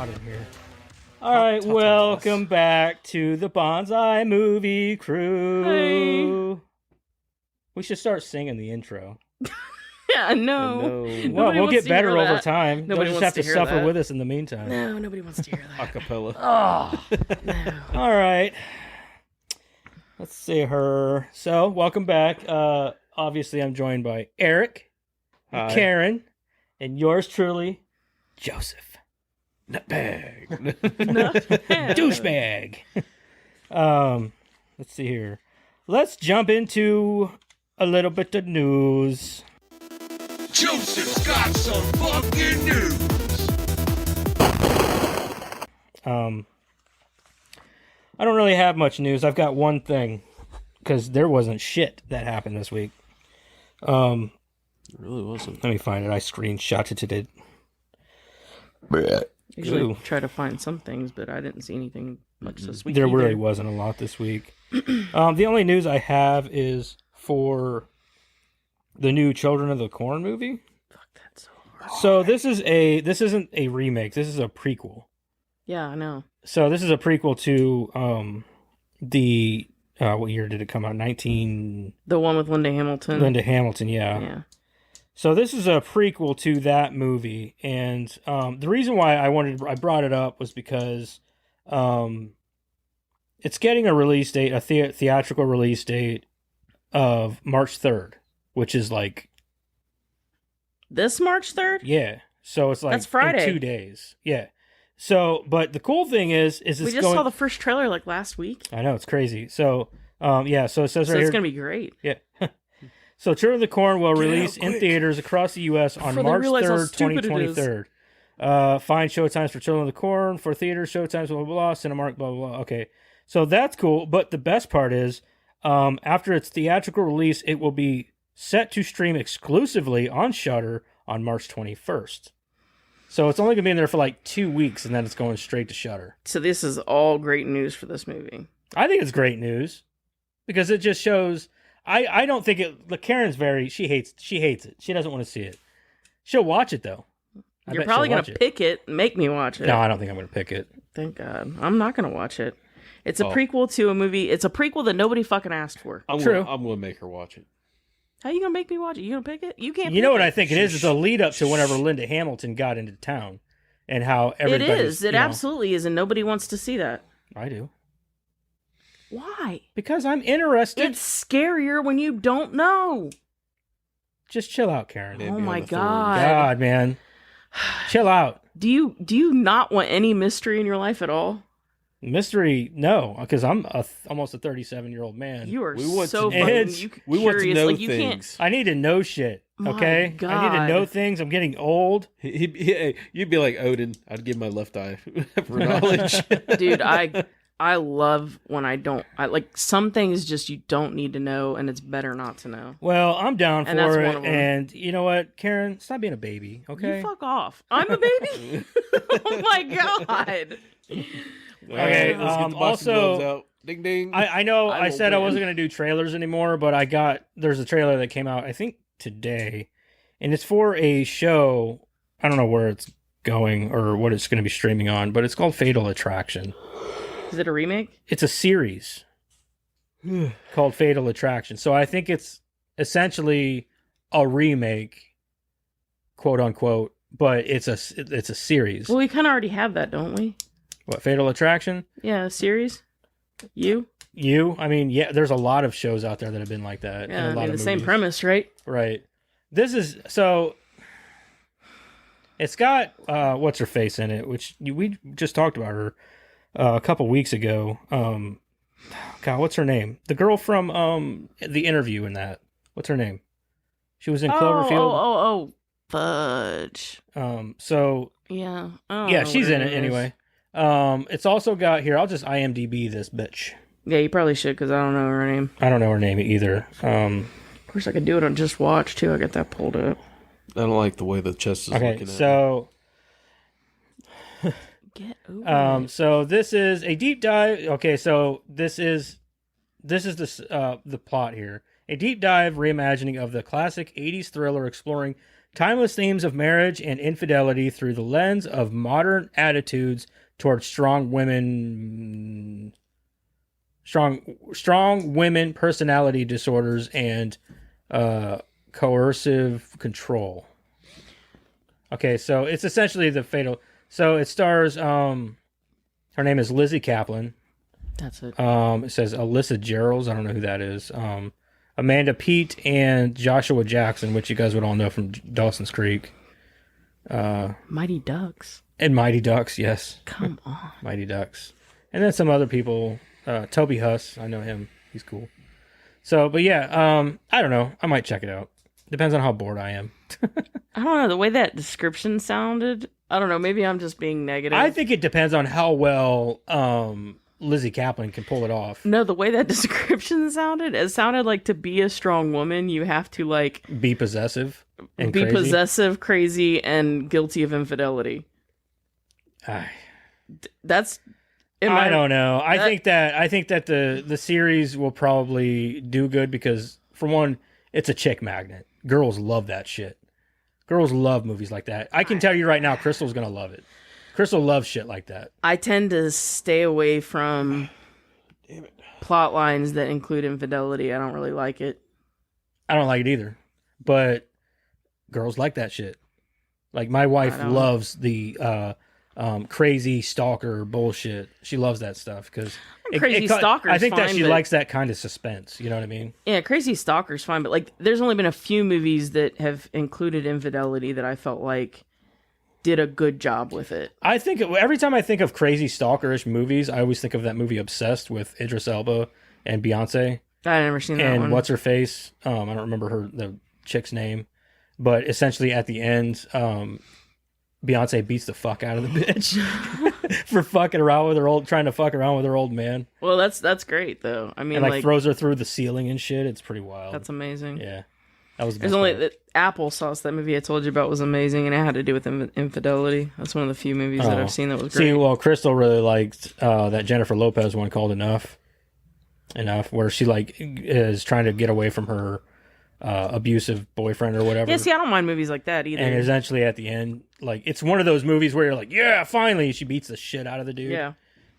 hot in here. All right, welcome back to the Bonsai Movie Crew. Hey. We should start singing the intro. Yeah, no. Well, we'll get better over time. Nobody You'll just wants have to to hear suffer that. with us in the meantime. No, nobody wants to hear that. Acapella. Oh, no. All right. Let's see her. So, welcome back. Obviously, I'm joined by Eric, Hi. Karen, and yours truly, Joseph. Nutbag. Douchebag. Let's see here. Let's jump into a little bit of news. Joseph's got some fucking news. I don't really have much news. I've got one thing because there wasn't shit that happened this week. It really wasn't. Let me find it. I screenshotted it. Usually Ooh. try to find some things, but I didn't see anything much this week. There either. really wasn't a lot this week. The only news I have is for the new Children of the Corn movie. Fuck, that's so hard. So this isn't a remake. This is a prequel. Yeah, I know. So this is a prequel to the what year did it come out? 19 The one with Linda Hamilton. Linda Hamilton, Yeah. So this is a prequel to that movie, and the reason why I brought it up was because it's getting a release date, a theatrical release date of March 3rd, which is like This March 3rd? yeah. So it's like That's Friday. in 2 days. Yeah. So, but the cool thing is it's We just going. saw the first trailer like last week. I know it's crazy. So, yeah. So it says So right it's here. going to be great. Yeah. So Children of the Corn will release out in quick. theaters across the U.S. on Before they March realize how 3rd, stupid it is. 2023. Find showtimes for Children of the Corn, for theaters, showtimes, blah, blah, blah, Cinemark, blah, blah, blah. Okay. So that's cool. But the best part is, after its theatrical release, it will be set to stream exclusively on Shudder on March 21st. So it's only going to be in there for like 2 weeks, and then it's going straight to Shudder. So this is all great news for this movie. I think it's great news because it just shows. I don't think it. The Karen's she hates it. She doesn't want to see it. She'll watch it though. I You're bet probably she'll going watch to it. pick it and make me watch it. No, I don't think I'm going to pick it. Thank God. I'm not going to watch it. It's a Oh. prequel to a movie. It's a prequel that nobody fucking asked for. True. I'm gonna make her watch it. How you going to make me watch it? You going to pick it? You can't You know pick what it. I think it is? It's a lead up to whenever Linda Hamilton got into town, and how It everybody. is. It absolutely is, and nobody wants to see that. I do Why? because I'm interested. It's scarier when you don't know. Just chill out, Karen. Maybe Oh on my the third. God. God, man, chill out. Do you not want any mystery in your life at all? Mystery, no, because I'm almost a 37-year-old man. You are We want so to- fucking It's- We want to curious. know Like you can't. things. I need to know shit. My Okay, I need to God. know things. I'm getting old. You'd be like Odin. I'd give my left eye for knowledge. Dude, I love when I don't. I like some things just you don't need to know, and it's better not to know. Well, I'm down And that's for one it. of 'em. And you know what, Karen? Stop being a baby, okay? You fuck off. I'm a baby. Oh my God. Okay, Let's get the boxing also- gloves out. Ding ding. I know I I will said I win. wasn't going to do trailers anymore, but there's a trailer that came out, I think, today. And it's for a show. I don't know where it's going or what it's going to be streaming on, but it's called Fatal Attraction. Is it a remake? It's a series called Fatal Attraction. So I think it's essentially a remake, quote unquote, but it's a series. Well, we kind of already have that, don't we? What, Fatal Attraction? Yeah, a series. You? I mean, yeah, there's a lot of shows out there that have been like that. and Yeah, a I lot mean of the same movies. premise, right? Right. This is so. It's got what's her face in it, which we just talked about her a couple weeks ago. God, what's her name? The girl from The Interview in that. What's her name? She was in Cloverfield. Oh, fudge. So Yeah. I don't yeah, know she's what in it is. anyway. It's also got here. I'll just IMDb this bitch. Yeah, you probably should because I don't know her name. I don't know her name either. Of course, I could do it on Just Watch too. I got that pulled up. I don't like the way the chest is Okay, looking at me. so Get over it. so this is a deep dive. Okay, so this is the plot here. A deep dive reimagining of the classic 80s thriller exploring timeless themes of marriage and infidelity through the lens of modern attitudes towards strong women, personality disorders, and coercive control. Okay, so it's essentially the fatal. So it stars. Her name is Lizzie Kaplan. That's it. It says Alyssa Geralds. I don't know who that is. Amanda Peet and Joshua Jackson, which you guys would all know from Dawson's Creek. Mighty Ducks. And Mighty Ducks, yes. Come on. Mighty Ducks. And then some other people. Toby Huss, I know him. He's cool. So, but yeah, I don't know. I might check it out. Depends on how bored I am. I don't know. The way that description sounded, I don't know. Maybe I'm just being negative. I think it depends on how well Lizzie Kaplan can pull it off. No, the way that description sounded, it sounded like to be a strong woman, you have to like Be possessive and be crazy. possessive, crazy, and guilty of infidelity. That's. I don't know. I think that the series will probably do good because, for one, it's a chick magnet. Girls love that shit. Girls love movies like that. I can tell you right now, Crystal's gonna love it. Crystal loves shit like that. I tend to stay away from plot lines that include infidelity. I don't really like it. I don't like it either, but girls like that shit. Like my wife loves the crazy stalker bullshit. She loves that stuff because Crazy stalker's I think that fine, she but- likes that kind of suspense. You know what I mean? Yeah, Crazy Stalker's fine, but like, there's only been a few movies that have included infidelity that I felt like did a good job with it. I think every time I think of crazy stalkerish movies, I always think of that movie Obsessed with Idris Elba and Beyonce I've never seen that and one. what's her face. I don't remember the chick's name, but essentially at the end, Beyonce beats the fuck out of the bitch for fucking around with her trying to fuck around with her old man, Well, that's great though. I mean, and like throws her through the ceiling and shit. It's pretty wild. that's amazing. Yeah, that was. The There's best only part. the Applesauce. That movie I told you about was amazing, and it had to do with infidelity. That's one of the few movies that Oh. I've seen that was great. See, well, Crystal really liked that Jennifer Lopez one called Enough, where she like is trying to get away from her abusive boyfriend or whatever. Yeah, see, I don't mind movies like that either. And essentially at the end, like it's one of those movies where you're like, yeah, finally, she beats the shit out of the dude. yeah,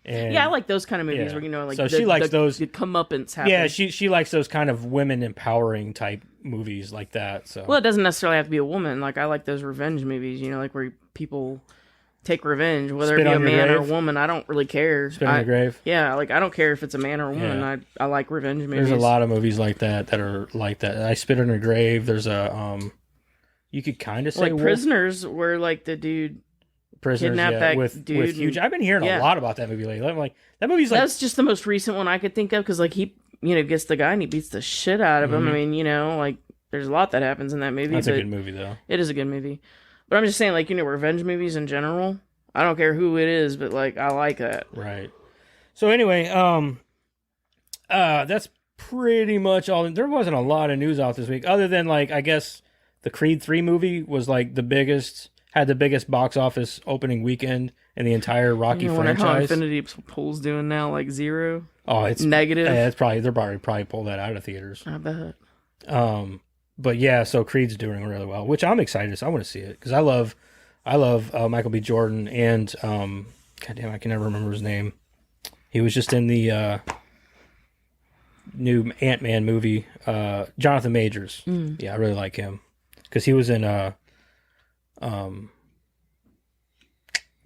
And yeah, I like those kind of movies yeah. where, you know, like So she likes those- the comeuppance happen. Yeah, she likes those kind of women empowering type movies like that. So Well, it doesn't necessarily have to be a woman. Like, I like those revenge movies, you know, like where people take revenge, whether Spit it be a on Your man or a Grave? woman. I don't really care. Spit on the Grave. Yeah, like I don't care if it's a man or a woman. Yeah. I like revenge movies. There's a lot of movies like that are like that. I Spit on Your Grave. There's a you could kind of say like Wolf- Prisoners, where like the dude. Prisoners, kidnap yeah, that with dude huge. and- I've been hearing yeah. a lot about that movie lately. I'm like, that movie's like, That's just the most recent one I could think of because like he, you know, gets the guy and he beats the shit out of him. I mean, you know, like there's a lot that happens in that movie. Mm-hmm. that's a but good movie though. It is a good movie. But I'm just saying, like, you know, revenge movies in general. I don't care who it is, but like I like that. Right. So anyway, that's pretty much all. There wasn't a lot of news out this week, other than like I guess the Creed 3 movie was like had the biggest box office opening weekend in the entire Rocky I wonder how franchise. Infinity Pool's doing now, like 0, Oh, it's negative. Yeah, it's probably they're probably pull that out of theaters. I bet. But yeah, so Creed's doing really well, which I'm excited. So I want to see it because I love Michael B. Jordan and goddamn, I can never remember his name. He was just in the new Ant-Man movie, Jonathan Majors. Yeah, I really like him because he was in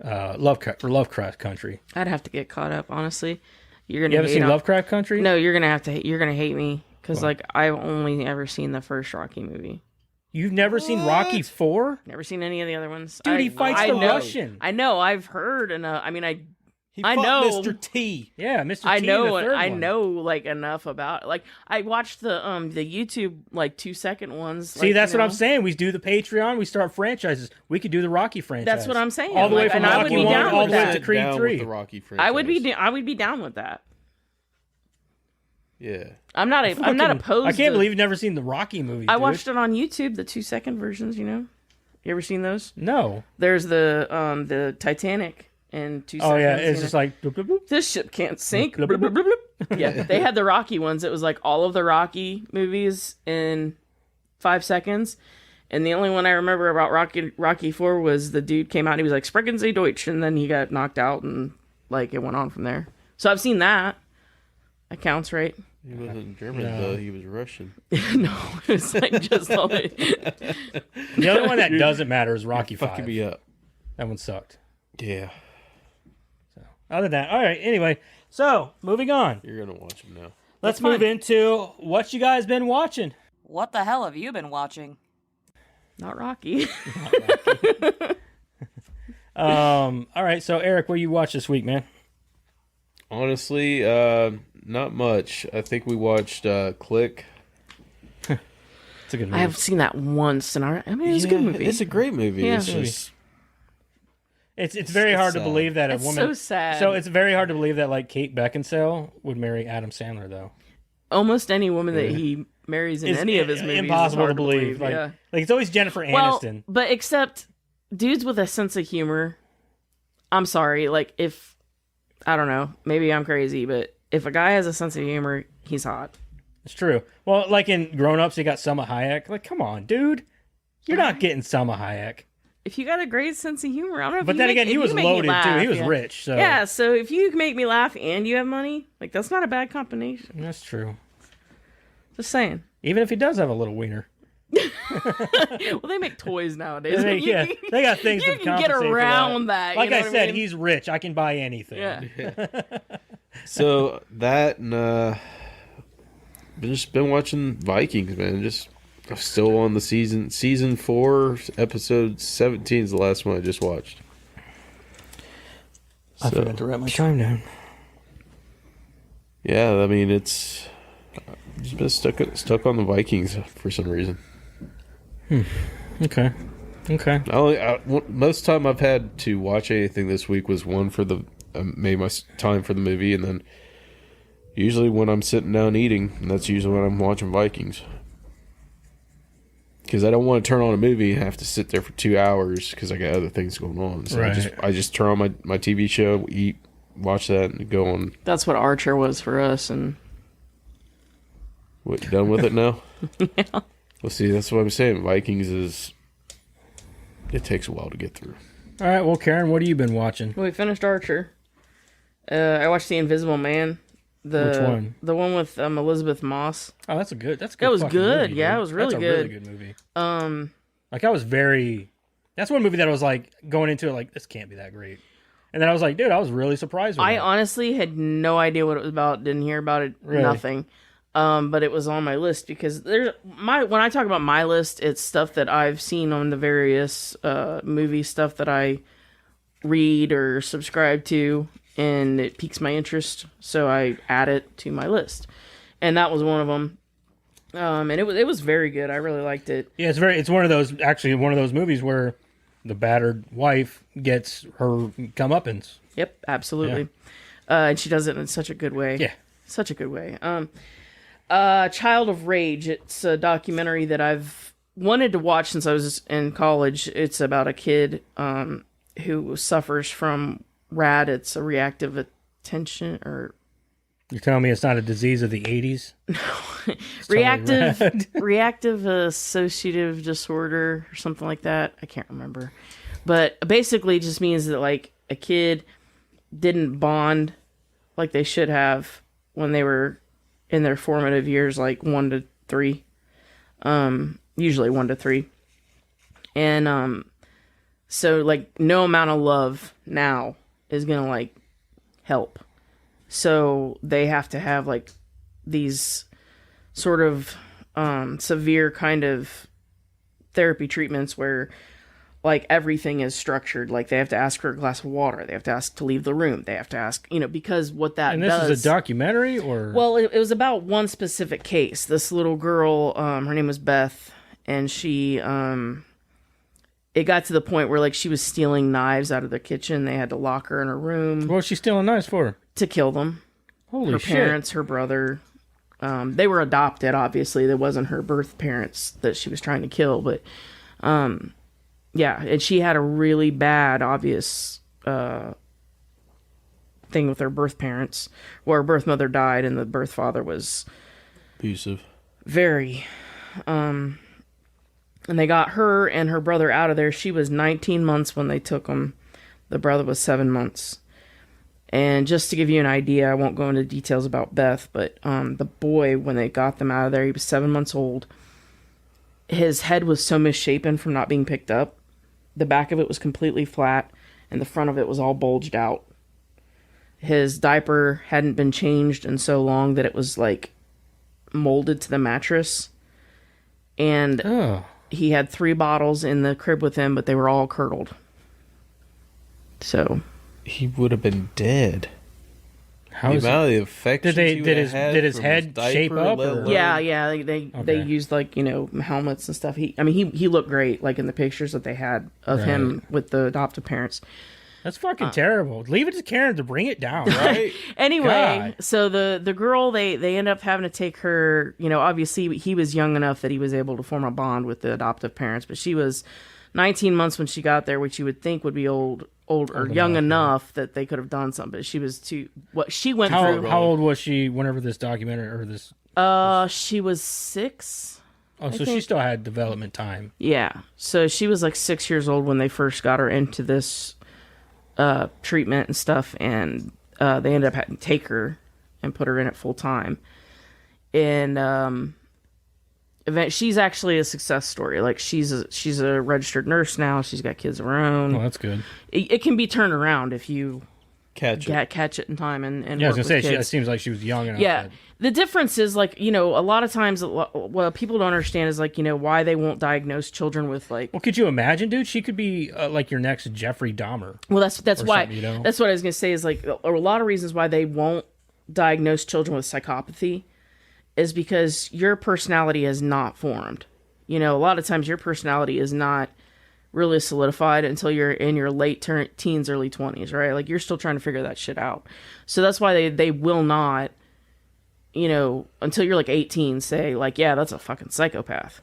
Lovecraft Country. I'd have to get caught up, honestly. You're gonna You haven't hate seen on- Lovecraft Country? No, you're gonna have to. You're gonna hate me because like I've only ever seen the first Rocky movie. You've never seen Rocky 4? Never seen any of the other ones. Dude, he fights the know. Russian. I know. I've heard, and I mean, He I fought know. Mr. T. Yeah, Mr. T. I in know. the third I one. know like enough about. Like I watched the YouTube like 2-second ones. See, like, that's you what I'm know. saying. We do the Patreon. We start franchises. We could do the Rocky franchise. That's what I'm saying. All the way Like, from and I would Rocky be 1 down all with the way that. to Creed Down 3. with the Rocky franchise. I would be down with that. Yeah. I'm not opposed. I can't to- believe you've never seen the Rocky movie. I dude. watched it on YouTube, the 2-second versions. You know, you ever seen those? No. There's the Titanic in 2 seconds. Oh yeah, you it's know? just like bloop, bloop, bloop. This ship can't sink. Bloop, bloop, bloop, bloop. Yeah, they had the Rocky ones. It was like all of the Rocky movies in 5 seconds, And the only one I remember about Rocky 4 was the dude came out and he was like, Sprechen Sie Deutsch, and then he got knocked out and like it went on from there. So I've seen that. That counts, right? He wasn't German No. though. He was Russian. No, it's like just all the... The other one that doesn't matter is Rocky Fucking 5. me up. That one sucked. Yeah, Other than that, all right. Anyway, so moving on. you're gonna watch him now. Let's That's move fine. into what you guys been watching. What the hell have you been watching? Not Rocky. All right. So Eric, what you watched this week, man? Honestly, not much. I think we watched Click. It's a good I movie. have seen that once, and I mean, it's a good movie. It's a great movie. Yeah. It's just It's very hard to sad. believe that a It's woman. so sad. So it's very hard to believe that like Kate Beckinsale would marry Adam Sandler, though. Almost any woman that he marries in It's any of his movies impossible is hard to believe. Like, yeah. like it's always Jennifer Well, Aniston. but except dudes with a sense of humor. I'm sorry, like if I don't know, maybe I'm crazy, but if a guy has a sense of humor, he's hot. It's true. Well, like in Grown Ups, you got Selma Hayek. Like, come on, dude, you're not getting Selma Hayek. If you got a great sense of humor, I don't know. If But you then make- again, if he you was make me loaded too. laugh, He was yeah. rich. So Yeah, so if you make me laugh and you have money, like that's not a bad combination. that's true. Just saying. Even if he does have a little wiener. Well, they make toys nowadays. They, You yeah, can- they got things you to can get compensate for around that. Like you know I what said, mean? he's rich. I can buy anything. yeah. so that and just been watching Vikings, man. Just I'm still on the season 4, episode 17 is the last one I just watched. I So, forgot to write my time down. yeah, I mean it's just been stuck on the Vikings for some reason. Okay. Most time I've had to watch anything this week was one for the made my time for the movie, and then usually when I'm sitting down eating, and that's usually when I'm watching Vikings. Because I don't want to turn on a movie and have to sit there for 2 hours because I got other things going on. So Right. I just turn on my TV show, eat, watch that, and go on. That's what Archer was for us, and What, done with it now? Yeah. Well, see, that's what I'm saying. Vikings it takes a while to get through. All right. Well, Karen, what have you been watching? we finished Archer. I watched The Invisible Man. Which one? The one with Elizabeth Moss. Oh, that's a good. That's a good. That was fucking good. movie, Yeah, dude. it was really That's a really good. good movie. Um, Like I was very. That's one movie that I was like going into it like this can't be that great, and then I was like, dude, I was really surprised. With I it. honestly had no idea what it was about. Didn't hear about it. Really? Nothing. But it was on my list because when I talk about my list, it's stuff that I've seen on the various movie stuff that I read or subscribe to, and it piques my interest, so I add it to my list, and that was one of them. And it was very good. I really liked it. Yeah, it's one of those movies where the battered wife gets her comeuppance. Yep, absolutely. And she does it in such a good way. Yeah. Such a good way. Child of Rage. It's a documentary that I've wanted to watch since I was in college. It's about a kid who suffers from RAD. It's a reactive attention or You're telling me it's not a disease of the 80s? reactive associative disorder or something like that. I can't remember. But basically it just means that like a kid didn't bond like they should have when they were in their formative years, like 1 to 3. Usually 1 to 3. And so like no amount of love now is gonna like help. So they have to have like these sort of severe kind of therapy treatments where like everything is structured. Like they have to ask for a glass of water. They have to ask to leave the room. They have to ask, because what that And this does. is a documentary, or Well, it was about one specific case. This little girl, her name was Beth, and she, it got to the point where like she was stealing knives out of the kitchen. They had to lock her in her room what was she stealing knives for? to kill them. Holy Her shit! parents, her brother, they were adopted. Obviously, that wasn't her birth parents that she was trying to kill, but, yeah, and she had a really bad, obvious, thing with her birth parents, where her birth mother died and the birth father was Abusive. very And they got her and her brother out of there. She was 19 months when they took them. The brother was 7 months. And just to give you an idea, I won't go into details about Beth, but the boy, when they got them out of there, he was 7 months old. His head was so misshapen from not being picked up. The back of it was completely flat, and the front of it was all bulged out. His diaper hadn't been changed in so long that it was like molded to the mattress. And he had 3 bottles in the crib with him, but they were all curdled. So He would have been dead. How The is it? amount of infections Did he did would his have had did his from head diaper, shape up? let Or? alone- yeah, they used like, helmets and stuff. He looked great, like in the pictures that they had of him with the adoptive parents. That's fucking terrible. Leave it to Karen to bring it down. Right? Anyway, God. so the girl, they end up having to take her, obviously he was young enough that he was able to form a bond with the adoptive parents, but she was 19 months when she got there, which you would think would be old or young enough that they could have done something, but she was too, what she went through. How old was she whenever this documentary or this? She was 6. Oh, so she still had development time. Yeah. So she was like 6 years old when they first got her into this treatment and stuff, and they ended up having to take her and put her in it full time. And she's actually a success story. Like she's a registered nurse now. She's got kids of her own. Oh, that's good. It can be turned around if you Catch it. catch it in time and Yeah, I work was gonna with say it kids. seems like she was young enough. Yeah. that- The difference is like, a lot of times what people don't understand is like, why they won't diagnose children with like, Well, could you imagine, dude? She could be like your next Jeffrey Dahmer. well, that's or why, something, that's what I was going to say is like a lot of reasons why they won't diagnose children with psychopathy is because your personality is not formed. A lot of times your personality is not really solidified until you're in your late teens, early 20s, right? Like you're still trying to figure that shit out. So that's why they will not, until you're like 18, say like, yeah, that's a fucking psychopath.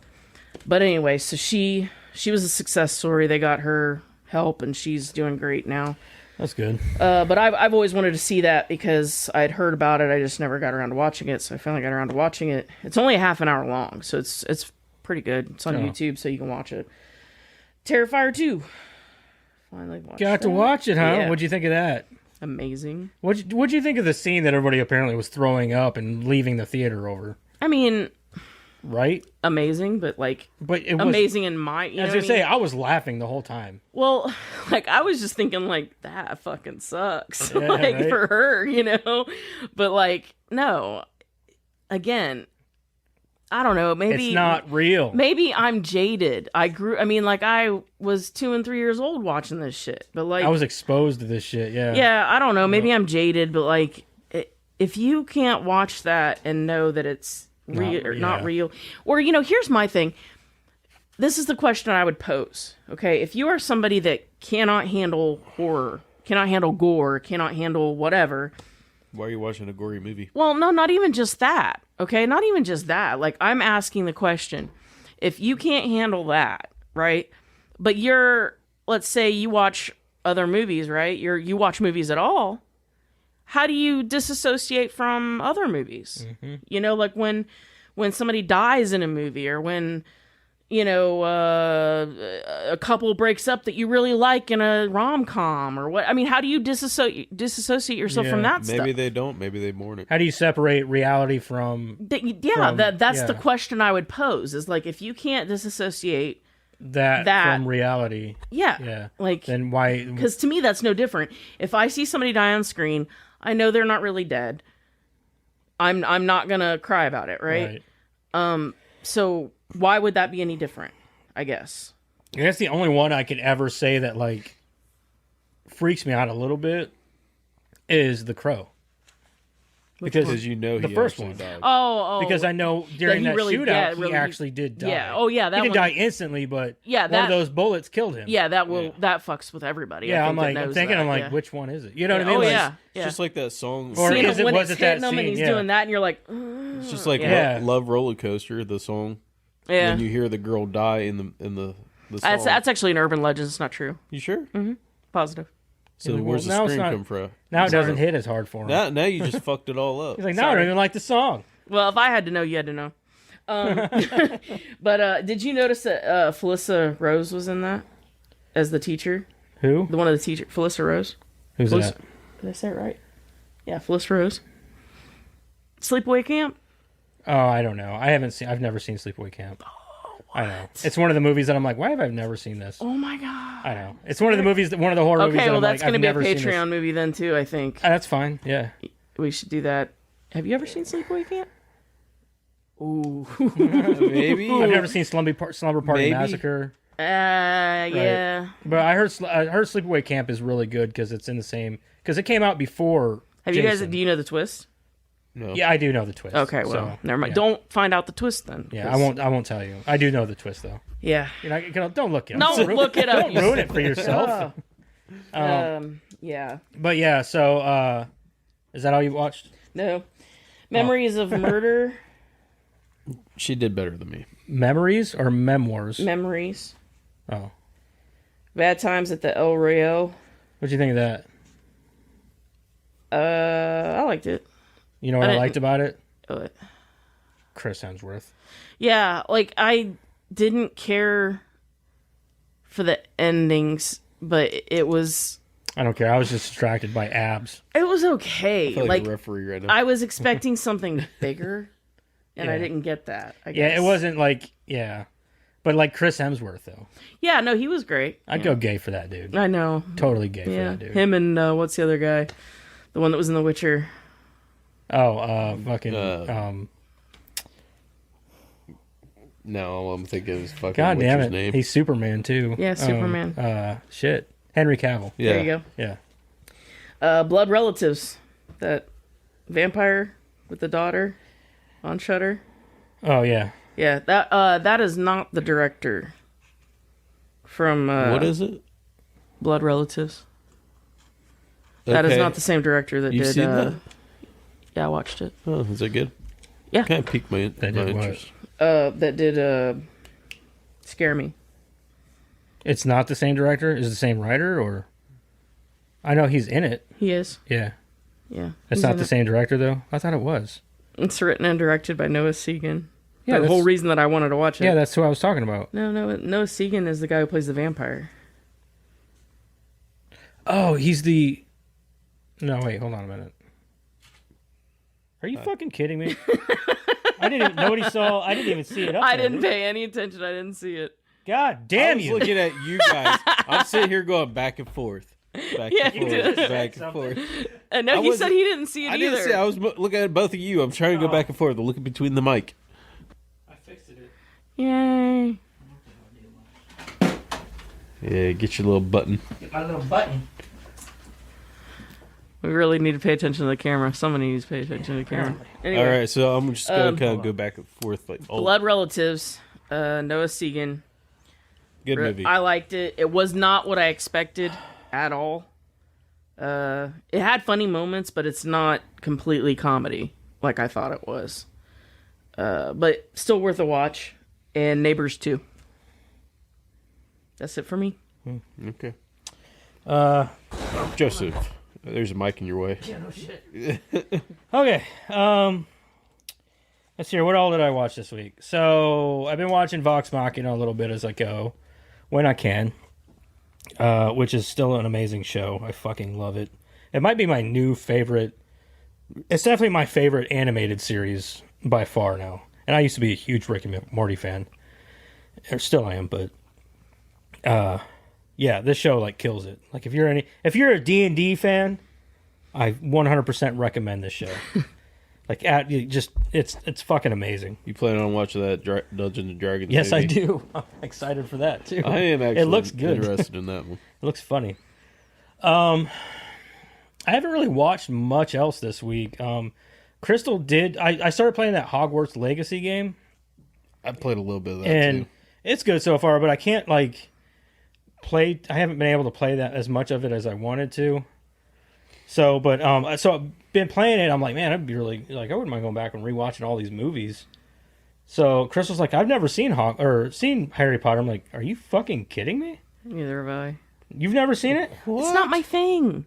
But anyway, so she was a success story. They got her help and she's doing great now. That's good. But I've always wanted to see that because I'd heard about it. I just never got around to watching it. So I finally got around to watching it. It's only a half an hour long, so it's pretty good. It's on YouTube, so you can watch it. Terrifier 2. Finally watched Got to that. watch it, huh? Yeah. What'd you think of that? Amazing. What'd you think of the scene that everybody apparently was throwing up and leaving the theater over? I mean, Right? amazing, but like But it was amazing in my. You know As what I say, mean? I was laughing the whole time. Well, like I was just thinking, like that fucking sucks, Yeah, like right? for her, But like, no. Again, I don't know. Maybe It's not real. Maybe I'm jaded. I was 2 and 3 years old watching this shit, but like, I was exposed to this shit. Yeah. yeah, I don't know. Maybe I'm jaded, but like, if you can't watch that and know that it's real or not yeah. real, or here's my thing. This is the question I would pose. Okay, if you are somebody that cannot handle horror, cannot handle gore, cannot handle whatever. Why are you watching a gory movie? Well, no, not even just that. Okay, not even just that. Like I'm asking the question: if you can't handle that, right? But let's say you watch other movies, right? You watch movies at all. How do you disassociate from other movies? Mm-hmm. Like when somebody dies in a movie, or when a couple breaks up that you really like in a rom-com, or what? I mean, how do you disassociate yourself from Yeah, that stuff? Maybe they don't. Maybe they mourn it. How do you separate reality from That's the yeah. question I would pose. Is like if you can't disassociate, that from reality? yeah, Yeah. like Then why? because to me that's no different. If I see somebody die on screen, I know they're not really dead. I'm not gonna cry about it, right? So why would that be any different? I guess. I guess the only one I could ever say that like freaks me out a little bit is The Crow. Because the the first actually one. died. Oh, Because I know during he that really- shootout, yeah, he really- actually did die. yeah. Oh, yeah, that he didn't one- die instantly, but Yeah, one that- of those bullets killed him. yeah, that fucks with everybody. Yeah, I I'm think, that like, I'm knows thinking, that, I'm like, yeah. which one is it? You know what I Oh mean? Like, yeah, It's yeah. just like that song. Or Seeing is him it- when was it's it that hitting him and scene? he's Yeah. doing that, and you're like, It's just like Yeah. Love Roller Coaster, the song. yeah. When you hear the girl die in the song. That's actually an urban legend. It's not true. You sure? Positive. So Well, where's the now it's scream not- come from? now it doesn't hit as hard for him. Now you just fucked it all up. He's like, no, I don't even like the song. Well, if I had to know, you had to know. But did you notice that Felissa Rose was in that as the teacher? Who? The one of the teacher, Felissa Rose. Who's Felissa, that? did I say it right? Yeah, Felissa Rose. Sleepaway Camp. Oh, I don't know. I've never seen Sleepaway Camp. I know. It's one of the movies that I'm like, why have I never seen this? Oh my god. I know. It's one of the movies, one of the horror movies Okay, that well I'm that's like, going to I've be a never seen this. Patreon movie then too. I think That's fine. Yeah. we should do that. Have you ever seen Sleepaway Camp? Ooh. Maybe. I've never seen Slumber Party Maybe. Massacre. Yeah. But I heard Sleepaway Camp is really good because it's in the same, because it came out before. Have you guys? Jason. Do you know the twist? No. Yeah, I do know the twist. Okay, well, so, never mind. yeah. Don't find out the twist then. Yeah, 'cause- I won't tell you. I do know the twist though. Yeah. Don't look it up. Don't look it up. Don't ruin it for yourself. Yeah. But yeah, so is that all you watched? No. Memories of Murder. She did better than me. Memories or memoirs? Memories. Oh, Bad Times at the El Royale. what'd you think of that? I liked it. You know what I didn't- liked about it? Uh, Chris Hemsworth. Yeah, like I didn't care for the endings, but it was I don't care. I was just distracted by abs. okay. I feel Like a referee right now. I was expecting something bigger, and I Yeah. didn't get that. I Yeah, guess. it wasn't like but like Chris Hemsworth though. Yeah, no, he was great. I'd go gay for that dude. I know. Totally gay for Yeah, that dude. him and what's the other guy? The one that was in The Witcher. Oh, fucking No, all I'm thinking is fucking God damn what's it. his name. He's Superman too. Yeah, Superman. Shit. Henry Cavill. Yeah. There you Yeah. go. Blood Relatives. That vampire with the daughter on Shudder. Oh yeah. Yeah, that is not the director from What is it? Blood Relatives. That is Okay. not the same director that You've did. seen that? Yeah, I watched it. Oh, is it good? Yeah. Kind of piqued my That did what? interest. That did Scare Me. It's not the same director? Is it the same writer or I know he's in it. He is. Yeah. Yeah. It's he's not in the it. same director though? I thought it was. It's written and directed by Noah Segan. Yeah, the whole that's- reason that I wanted to watch it. Yeah, that's who I was talking about. No, Noah Segan is the guy who plays the vampire. Oh, he's the No, wait, hold on a minute. Are you fucking kidding me? I didn't even I didn't even see it up I there. didn't pay any attention. I didn't see it. God I damn was you. looking at you guys. I'm sitting here going back and forth. Back Yeah, and you forth. did. Back and forth. And no, I he wasn't- said he didn't see it I either. didn't see. I was looking at both of you. I'm trying to go back and forth. I'm looking between the mic. I fixed it. Yay. Yeah, get your little button. Get my little button. We really need to pay attention to the camera. Someone needs to pay attention to the camera. Anyway, All right, so I'm just gonna kind of go back and forth. Like, Blood Relatives, Noah Segan. good movie. I liked it. It was not what I expected at all. It had funny moments, but it's not completely comedy like I thought it was. But still worth a watch. And Neighbors 2. That's it for me. Okay. Joseph, there's a mic in your way. Okay. Let's see here. What all did I watch this week? So I've been watching Vox Machina a little bit as I go, when I can. Which is still an amazing show. I fucking love it. It might be my new favorite. It's definitely my favorite animated series by far now. And I used to be a huge Rick and Morty fan. Or still I am, but yeah, this show like kills it. Like if you're a D&D fan, I 100% recommend this show. Like it's fucking amazing. You plan on watching that Dungeons and Dragons? Yes, I movie? do. I'm excited for that too. I am actually. It looks good. Interested in that one. It looks funny. I haven't really watched much else this week. Crystal did. I started playing that Hogwarts Legacy game, I played a little bit of that and too. it's good so far. But I can't play. I haven't been able to play that as much of it as I wanted to. So, but so I've been playing it. I'm like, man, I'd be really I wouldn't mind going back and rewatching all these movies. So Crystal's like, I've never seen seen Harry Potter. I'm like, are you fucking kidding me? Neither have I. You've never seen it? It's not my thing.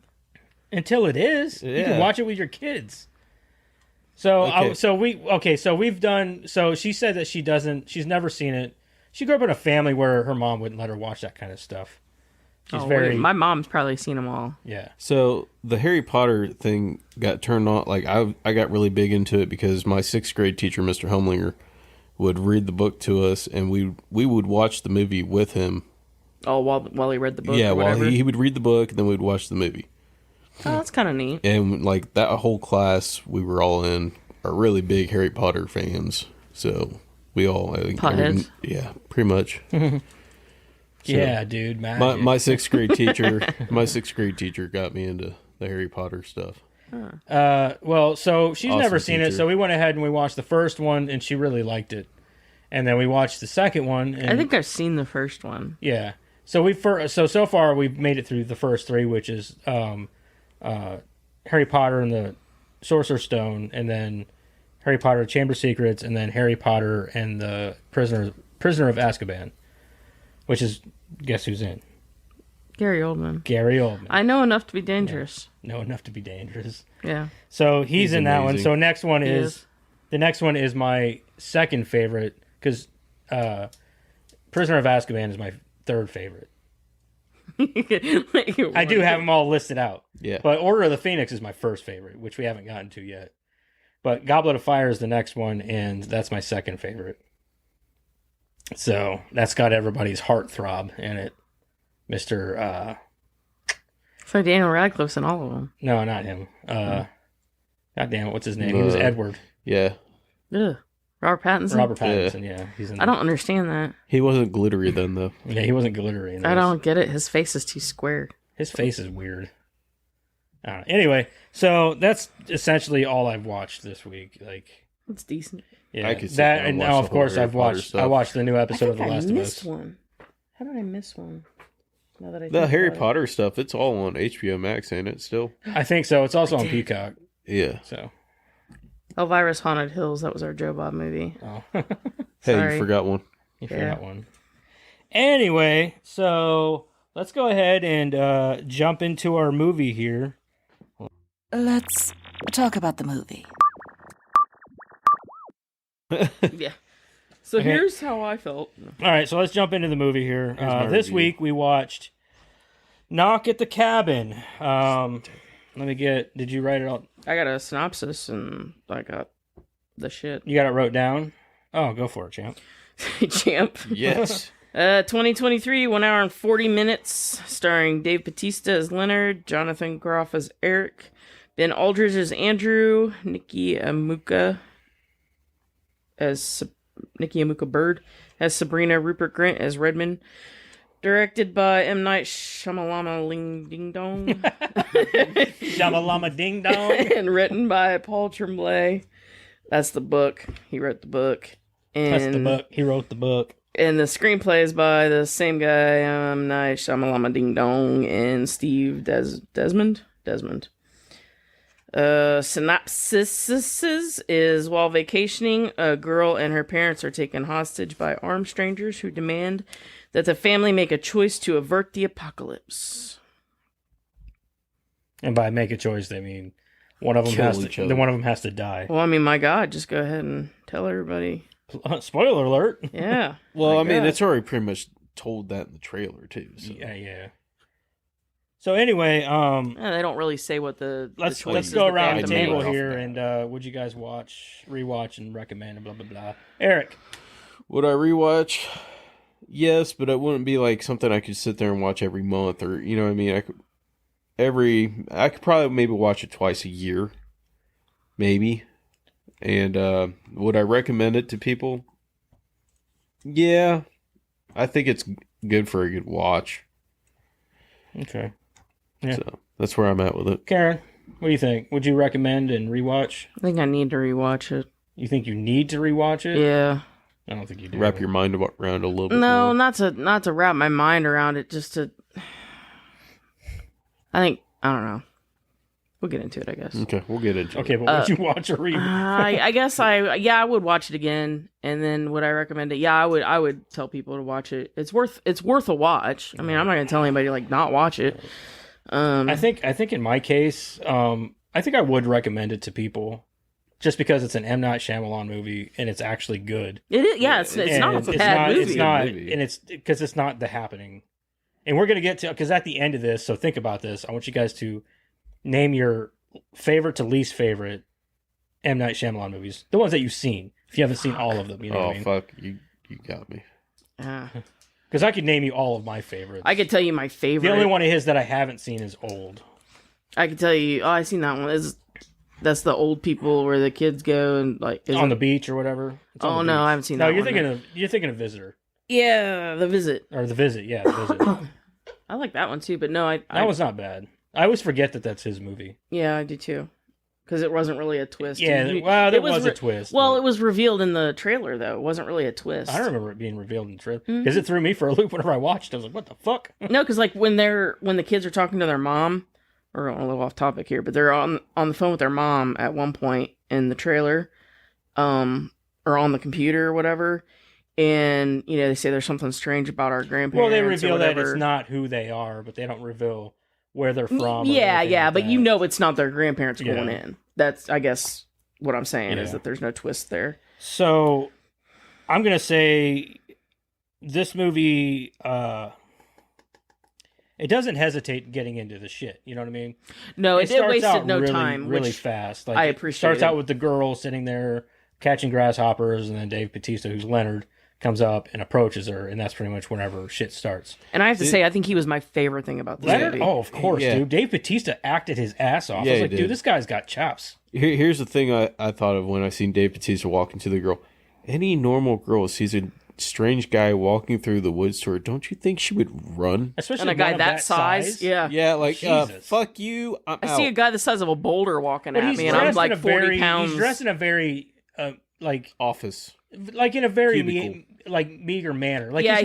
Until it is. You Yeah. can watch it with your kids. So Okay. so we've done. So she said that she doesn't. She's never seen it. She grew up in a family where her mom wouldn't let her watch that kind of stuff. She's very My mom's probably seen them all. yeah. So the Harry Potter thing got turned on. Like I got really big into it because my 6th grade teacher, Mr. Humlinger, would read the book to us, and we would watch the movie with him. Oh, while he read the book. Yeah, or while whatever. he would read the book, and then we'd watch the movie. Oh, that's kind of neat. And like that whole class we were all in are really big Harry Potter fans. So we all, I think, Potheads? yeah, pretty much. Yeah, dude, My magic. my 6th grade teacher, my 6th grade teacher got me into the Harry Potter stuff. Well, so she's Awesome never seen it, teacher. so we went ahead and we watched the first one, and she really liked it. And then we watched the second one. And, I think I've seen the first one. yeah. So so far we've made it through the first 3, which is Harry Potter and the Sorcerer's Stone, and then Harry Potter Chamber of Secrets, and then Harry Potter and the Prisoner of Azkaban, which is guess who's in? Gary Oldman. Gary Oldman. I know enough to be dangerous. Know enough to be dangerous. Yeah. So he's in that one. amazing. So next one He is is. the next one is my second favorite because Prisoner of Azkaban is my third favorite. I do have them all listed out, Yeah. but Order of the Phoenix is my first favorite, which we haven't gotten to yet. But Goblet of Fire is the next one, and that's my second favorite. So that's got everybody's heartthrob in it, Mister. So Daniel Radcliffe's in all of them. No, not him. God damn it, what's his name? He was Edward. Yeah. Ugh. Robert Pattinson. Robert Pattinson. Yeah, he's in. I don't understand that. He wasn't glittery then though. Yeah, he wasn't glittery. In I this. don't get it. His face is too square. His face is weird. I don't know. Anyway, so that's essentially all I've watched this week. Like, It's decent. yeah, I could sit that down and and watch now the of whole course Harry I've Potter watched. stuff. I watched the new episode of The I Last of missed Us. one. How did I miss one? Now that I The think Harry about it. Potter stuff, it's all on HBO Max, ain't it? Still. I think so. It's also on Peacock. Yeah. So, Elvira's Haunted Hills. That was our Joe Bob movie. oh, Hey, Sorry. you forgot one. you Yeah. forgot one. Anyway, so let's go ahead and jump into our movie here. Let's talk about the movie. Yeah. So Okay. here's how I felt. All right, so let's jump into the movie here. my This review. week we watched Knock at the Cabin. Let me get. Did you write it all? I got a synopsis and I got the shit. You got it wrote down? Oh, go for it, champ. Champ. Yes. 2023, 1 hour and 40 minutes, starring Dave Bautista as Leonard, Jonathan Groff as Eric, Ben Aldridge as Andrew, Nikki Amuka Bird as Sabrina, Rupert Grint as Redmond. Directed by M. Night Shyamalama Ling Ding Dong. Shamalama Ding Dong. And written by Paul Tremblay. That's the book. He wrote the book. And That's the book. He wrote the book. And the screenplay is by the same guy, Night Shyamalama Ding Dong, and Steve Desmond. Synopsis is while vacationing, a girl and her parents are taken hostage by armed strangers who demand that the family make a choice to avert the apocalypse. And by make a choice, they mean one of them Kill has each to. other. Then one of them has to die. Well, I mean, my God, just go ahead and tell everybody. Spoiler alert. Yeah. Well, My I mean, God. it's already pretty much told that in the trailer too. So. Yeah. So anyway, Yeah, they don't really say what the let's choices go that they around have the to make. table make. here and would you guys rewatch, and recommend, and blah blah blah. Eric, Would I rewatch? Yes, but it wouldn't be like something I could sit there and watch every month, or you know what I mean. I could probably maybe watch it twice a year, maybe. And would I recommend it to people? Yeah, I think it's good for a good watch. okay. Yeah. So that's where I'm at with it. Karen, what do you think? Would you recommend and rewatch? I think I need to rewatch it. You think you need to rewatch it? Yeah. I don't think you do. Wrap your mind around a little bit. No, more. not to wrap my mind around it. Just to. I don't know. We'll get into it, I guess. Okay, we'll get into Okay, it. but would you watch or rewatch? I guess I would watch it again, and then would I recommend it? Yeah, I would tell people to watch it. It's worth a watch. I mean, I'm not gonna tell anybody like not watch it. I think in my case, I think I would recommend it to people. just because it's an M. Night Shyamalan movie and it's actually good. It is, yeah, it's And not a bad movie. It's not, movie. and it's because it's not The Happening. And we're gonna get to because at the end of this, so think about this. I want you guys to name your favorite to least favorite M. Night Shyamalan movies, the ones that you've seen. If you haven't seen all of them, you know what I Oh mean? fuck, you got me. Yeah. Because I could name you all of my favorites. I could tell you my favorite. The only one of his that I haven't seen is Old. I could tell you. Oh, I seen that one. That's the old people where the kids go and like On the beach or whatever. It's on Oh the no, beach. I haven't seen No, that. you're one. thinking of Visitor Yeah, The Visit. or The Visit. Yeah, The Visit. I like that one too, but no, I That was not bad. I always forget that that's his movie. yeah, I do too, because it wasn't really a twist. Yeah, It- well, there it was a twist. Well, but it was revealed in the trailer though. It wasn't really a twist. I don't remember it being revealed in the trailer Mm-hmm. because it threw me for a loop whenever I watched. I was like, "What the fuck?" No, because like when the kids are talking to their mom, we're going a little off topic here, but they're on the phone with their mom at one point in the trailer, or on the computer or whatever, and they say there's something strange about our grandparents. Well, they or reveal that whatever. it's not who they are, but they don't reveal where they're from. or Yeah, anything yeah, like but that. it's not their grandparents Yeah. going in. That's I guess what I'm saying is Yeah. that there's no twist there. So, I'm gonna say this movie. It doesn't hesitate getting into the shit. You know what I mean? No, it starts wasted out no really, time. really which fast. Like, I it appreciate starts it. out with the girl sitting there catching grasshoppers, and then Dave Bautista, who's Leonard, comes up and approaches her, and that's pretty much whenever shit starts. And I have to say, I think he was my favorite thing about this Leonard, movie. oh, of course, Yeah. dude. Dave Bautista acted his ass off. Yeah, I was he like, did. dude, this guy's got chops. Here's the thing I thought of when I seen Dave Bautista walking to the girl. Any normal girl sees a strange guy walking through the woods to her, don't you think she would run? Especially And a one guy of that size, yeah. Yeah, like, Jesus. fuck you, I'm I out. see a guy the size of a boulder walking But at he's me, and I'm dressed in like a 40 very, pounds. He's dressed in a very, like Office. in a very Cubicle. like meager manner. Like yeah,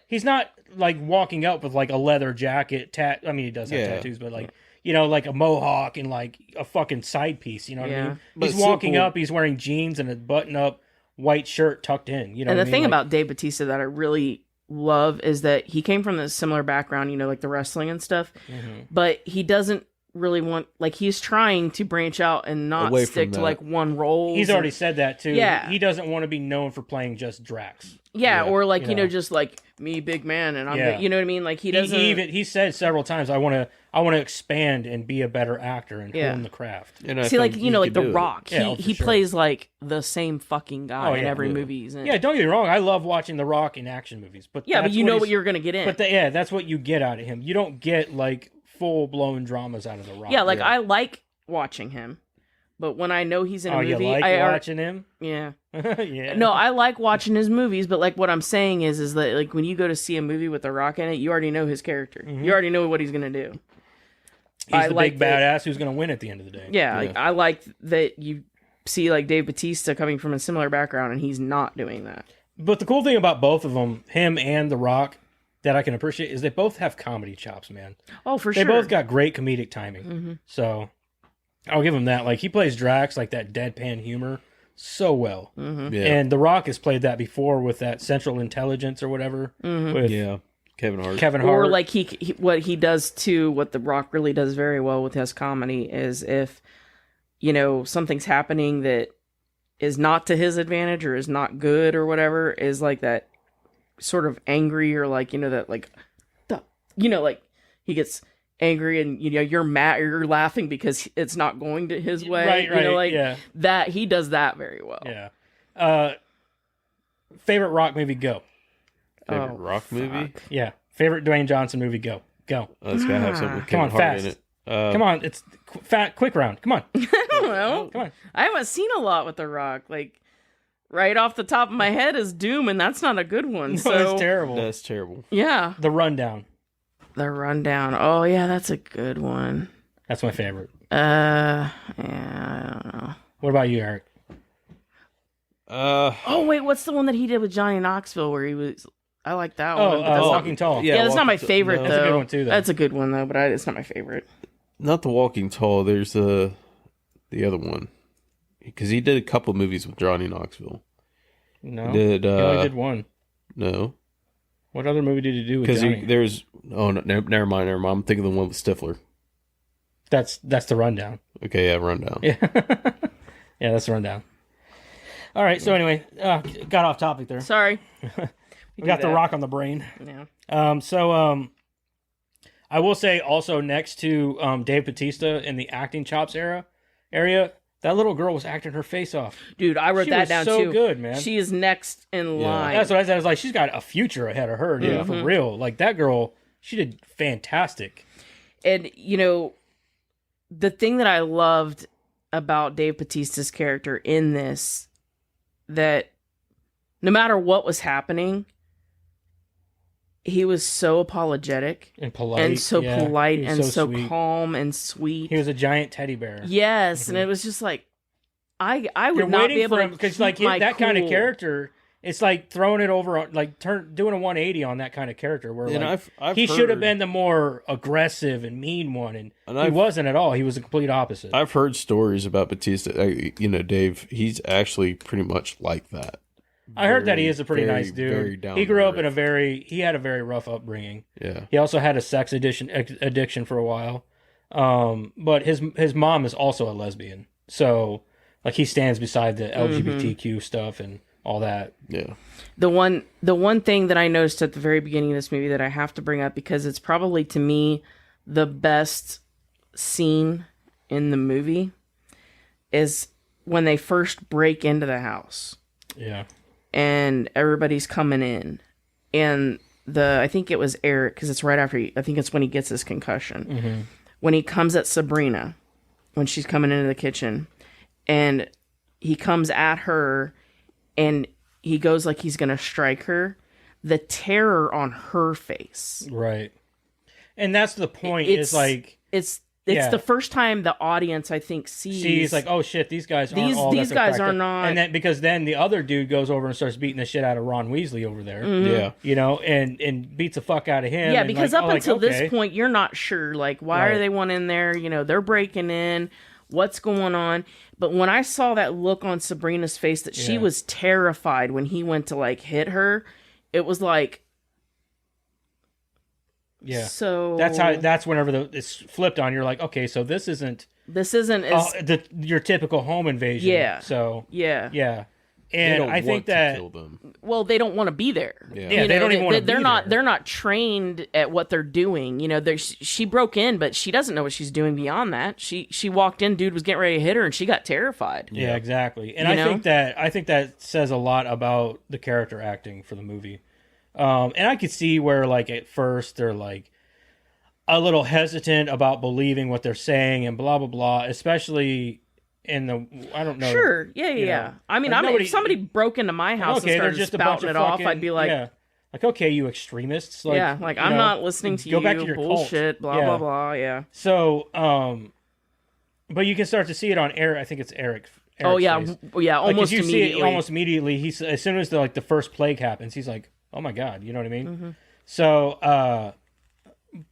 he's not like walking up with like a leather jacket. I mean, he does have Yeah. tattoos, but like like a mohawk and like a fucking side piece. You know what I Yeah. mean? But He's walking simple- up. He's wearing jeans and a button-up white shirt tucked in. You know, And what the I thing mean? Like, about Dave Bautista that I really love is that he came from this similar background, like the wrestling and stuff, Mhm. but he doesn't really want, like, he's trying to branch out and not Away from stick to that. like one role. he's already said that too. Yeah. he doesn't want to be known for playing just Drax. yeah, or like you know. just like me, big man, and I'm, Yeah. you know what I mean? Like he doesn't. He said several times, I want to expand and be a better actor and Yeah. hone the craft. And I See, like think like could The do it. Rock, Yeah, oh, for he sure. plays like the same fucking guy Oh, in yeah. every Yeah. movie he's in. Yeah, don't get me wrong. I love watching The Rock in action movies, but Yeah, but that's you know he's- what you're gonna get in. But that's what you get out of him. You don't get like full blown dramas out of The Rock. yeah, like I like watching him, but when I know he's in a Oh, movie, you like I watching him? yeah. Yeah. No, I like watching his movies, but like what I'm saying is that like when you go to see a movie with The Rock in it, you already know his character. You already know what he's gonna do. he's I the like big that- badass who's going to win at the end of the day. Yeah, like I like that you see like Dave Bautista coming from a similar background, and he's not doing that. But the cool thing about both of them, him and The Rock, that I can appreciate is they both have comedy chops, man. Oh, for They sure. both got great comedic timing. So I'll give him that. Like he plays Drax, like that deadpan humor, so well. Yeah. And The Rock has played that before with that Central Intelligence or whatever with Yeah. Kevin Hart. Kevin Hart. Or like he what he does too, what The Rock really does very well with his comedy is if something's happening that is not to his advantage or is not good or whatever, is like that sort of angry or like that like like he gets angry and you're mad or you're laughing because it's not going to his way. Right, Like yeah. that he does that very well. Yeah. Favorite Rock movie? Go. Favorite Oh, Rock movie? fuck. Yeah. Favorite Dwayne Johnson movie? Go. Go. Oh, it's gotta have something with Come Kevin on, Hart fast. in it. Come on. It's quick round. Come on. I don't know. Come on. I haven't seen a lot with The Rock. Like right off the top of my head is Doom, and that's not a good one. No, So it's terrible. That's terrible. yeah, The Rundown. The Rundown. Oh yeah, that's a good one. That's my favorite. Yeah, I don't know. What about you, Eric? Oh wait, what's the one that he did with Johnny Knoxville where he was? I like that Oh, one. but that's Walking Tall. yeah. yeah, that's not my Walking- favorite no. though. That's a good one, too, though. That's a good one though, but it's not my favorite. Not The Walking Tall. There's the other one. Because he did a couple movies with Johnny Knoxville. No. Did he only did one. no? What other movie did he do with Because Johnny? there's no, never mind. I'm thinking of the one with Stifler. That's The Rundown. Okay, yeah, Rundown. Yeah. Yeah, that's the rundown. All right. So anyway, got off topic there. Sorry. We got the rock on the brain. Yeah. I will say also next to Dave Bautista in the acting chops area, that little girl was acting her face off. Dude, I wrote She that was down so too. good, man. She is next in line. That's what I said. I was like, she's got a future ahead of her, dude, Yeah. for real. Like that girl, she did fantastic. And the thing that I loved about Dave Bautista's character in this, that no matter what was happening, he was so apologetic And polite. and so yeah. polite He was and so sweet. calm and sweet. He was a giant teddy bear. Yes, and it was just like I would You're not waiting be able for to him because keep like my that kind of cool. character, it's like throwing it over, like doing a 180 on that kind of character. Where And like, I've he should have heard- been the more aggressive and mean one, and And he I've- wasn't at all. He was the complete opposite. I've heard stories about Batista. Dave, he's actually pretty much like that. I heard that he Very, is a pretty very, nice very dude. down He to grew up in earth. he had a very rough upbringing. Yeah. He also had a sex addiction for a while. But his mom is also a lesbian. So like he stands beside the LGBTQ stuff and all that. Yeah. The one thing that I noticed at the very beginning of this movie that I have to bring up because it's probably to me the best scene in the movie is when they first break into the house Yeah. and everybody's coming in, and I think it was Eric because it's right after I think it's when he gets his concussion when he comes at Sabrina when she's coming into the kitchen, and he comes at her and he goes like he's gonna strike her. The terror on her face. Right. And that's the point. It's Is like it's Yeah. the first time the audience I think sees like, oh shit, these guys aren't all these that they're guys cracked are up. not- And then because then the other dude goes over and starts beating the shit out of Ron Weasley over there. Yeah. You know, and beats the fuck out of him. yeah, and because like, up oh, like, until okay. this point you're not sure like why Right. are they one in there? They're breaking in. What's going on? But when I saw that look on Sabrina's face that she Yeah. was terrified when he went to like hit her, it was like Yeah. so That's whenever it's flipped on. You're like, okay, so this isn't as your typical home invasion. Yeah. So yeah. yeah, They and don't I think want to that kill them. Well, they don't want to be there. Yeah. Yeah, they don't even wanna They're be not. there. They're not trained at what they're doing. She broke in, but she doesn't know what she's doing beyond that. She walked in, dude was getting ready to hit her, and she got terrified. yeah, exactly. And You I know? think that says a lot about the character acting for the movie. And I could see where like at first they're like a little hesitant about believing what they're saying and blah blah blah, especially in the I don't know. Sure. Yeah. you Yeah. know, I mean, like nobody- if somebody broke into my house Okay, and they're started just a bunch spouting of it off, fucking, I'd be like, yeah. Like, okay, you extremists. Like, yeah, like you I'm know, not listening to go you. back to your cult. Bullshit. Blah Yeah. blah blah. Yeah. So, but you can start to see it on Eric. I think it's Eric. Oh Eric's yeah. face. Yeah. Like, Almost if you immediately. see it almost immediately. He's as soon as the first plague happens, he's like, "Oh my god," you know what I mean? Mm-hmm. So,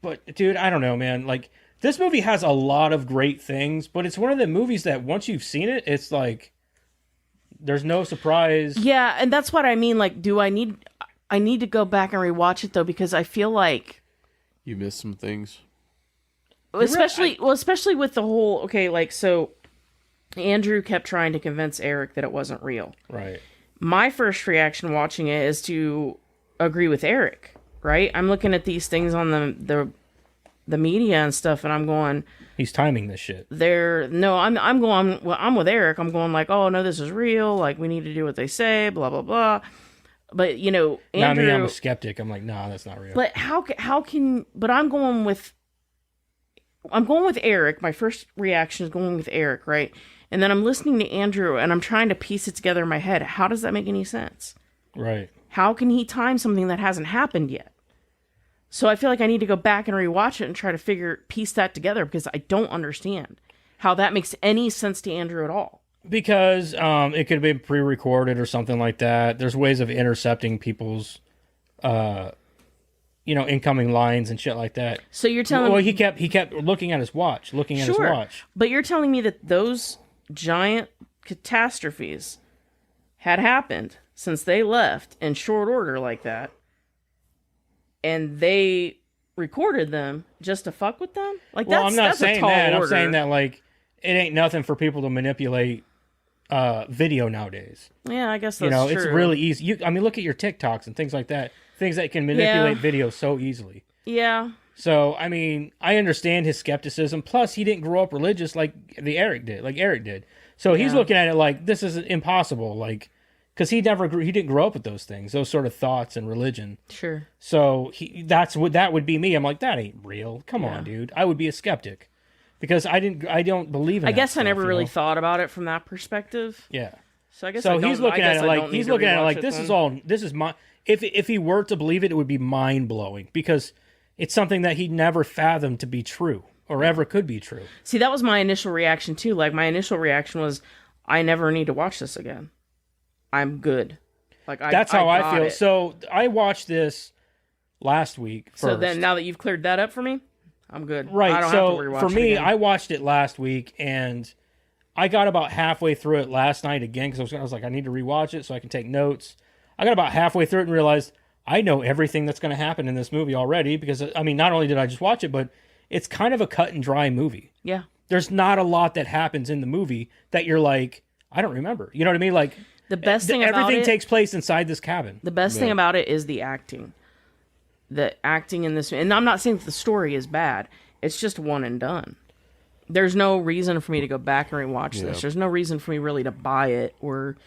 but dude, I don't know, man. Like this movie has a lot of great things, but it's one of the movies that once you've seen it, it's like there's no surprise. Yeah, and that's what I mean. Like, I need to go back and rewatch it though because I feel like. You missed some things. Especially with the whole so Andrew kept trying to convince Eric that it wasn't real. Right. My first reaction watching it is to agree with Eric, right? I'm looking at these things on the media and stuff and I'm going He's timing this shit. I'm with Eric. I'm going like, "Oh, no, this is real. Like we need to do what they say, blah blah blah." But Andrew Not me. I'm a skeptic. I'm like, nah, that's not real. But how can but I'm going with Eric. My first reaction is going with Eric, right? And then I'm listening to Andrew and I'm trying to piece it together in my head. How does that make any sense? Right. How can he time something that hasn't happened yet? So I feel like I need to go back and rewatch it and try to piece that together because I don't understand how that makes any sense to Andrew at all. Because it could have been pre-recorded or something like that. There's ways of intercepting people's, incoming lines and shit like that. So you're telling Well, me he kept looking at his watch, his watch. But you're telling me that those giant catastrophes had happened since they left in short order like that, and they recorded them just to fuck with them? Like Well, that's I'm not that's saying a tall that. order. I'm saying that like it ain't nothing for people to manipulate video nowadays. Yeah, I guess that's You know, true. it's really easy. I mean, look at your TikToks and things like that. Things that can manipulate video so easily. Yeah. So, I mean, I understand his skepticism. Plus, he didn't grow up religious like Eric did. So he's looking at it like this is impossible, like because he didn't grow up with those things, those sort of thoughts and religion. Sure. So that would be me. I'm like, that ain't real. Come on, dude. I would be a skeptic because I don't believe in. I that guess stuff, I never you really know? thought about it from that perspective. Yeah. So I guess So I don't, he's looking at it like this this is my. If he were to believe it, it would be mind blowing because it's something that he never fathomed to be true or ever could be true. See, that was my initial reaction too. Like my initial reaction was, I never need to watch this again. I'm good. Like That's how I got feel. it. So I watched this last week. So first. then, now that you've cleared that up for me, I'm good. Right. I don't So have to rewatch for it me, again. I watched it last week and I got about halfway through it last night again because I was like, I need to rewatch it so I can take notes. I got about halfway through it and realized I know everything that's going to happen in this movie already because, I mean, not only did I just watch it, but it's kind of a cut and dry movie. Yeah. There's not a lot that happens in the movie that you're like, I don't remember. You know what I mean? Like The best thing about everything it, takes place inside this cabin. the best thing about it is the acting. The acting in this, and I'm not saying that the story is bad. It's just one and done. There's no reason for me to go back and rewatch this. There's no reason for me really to buy it, or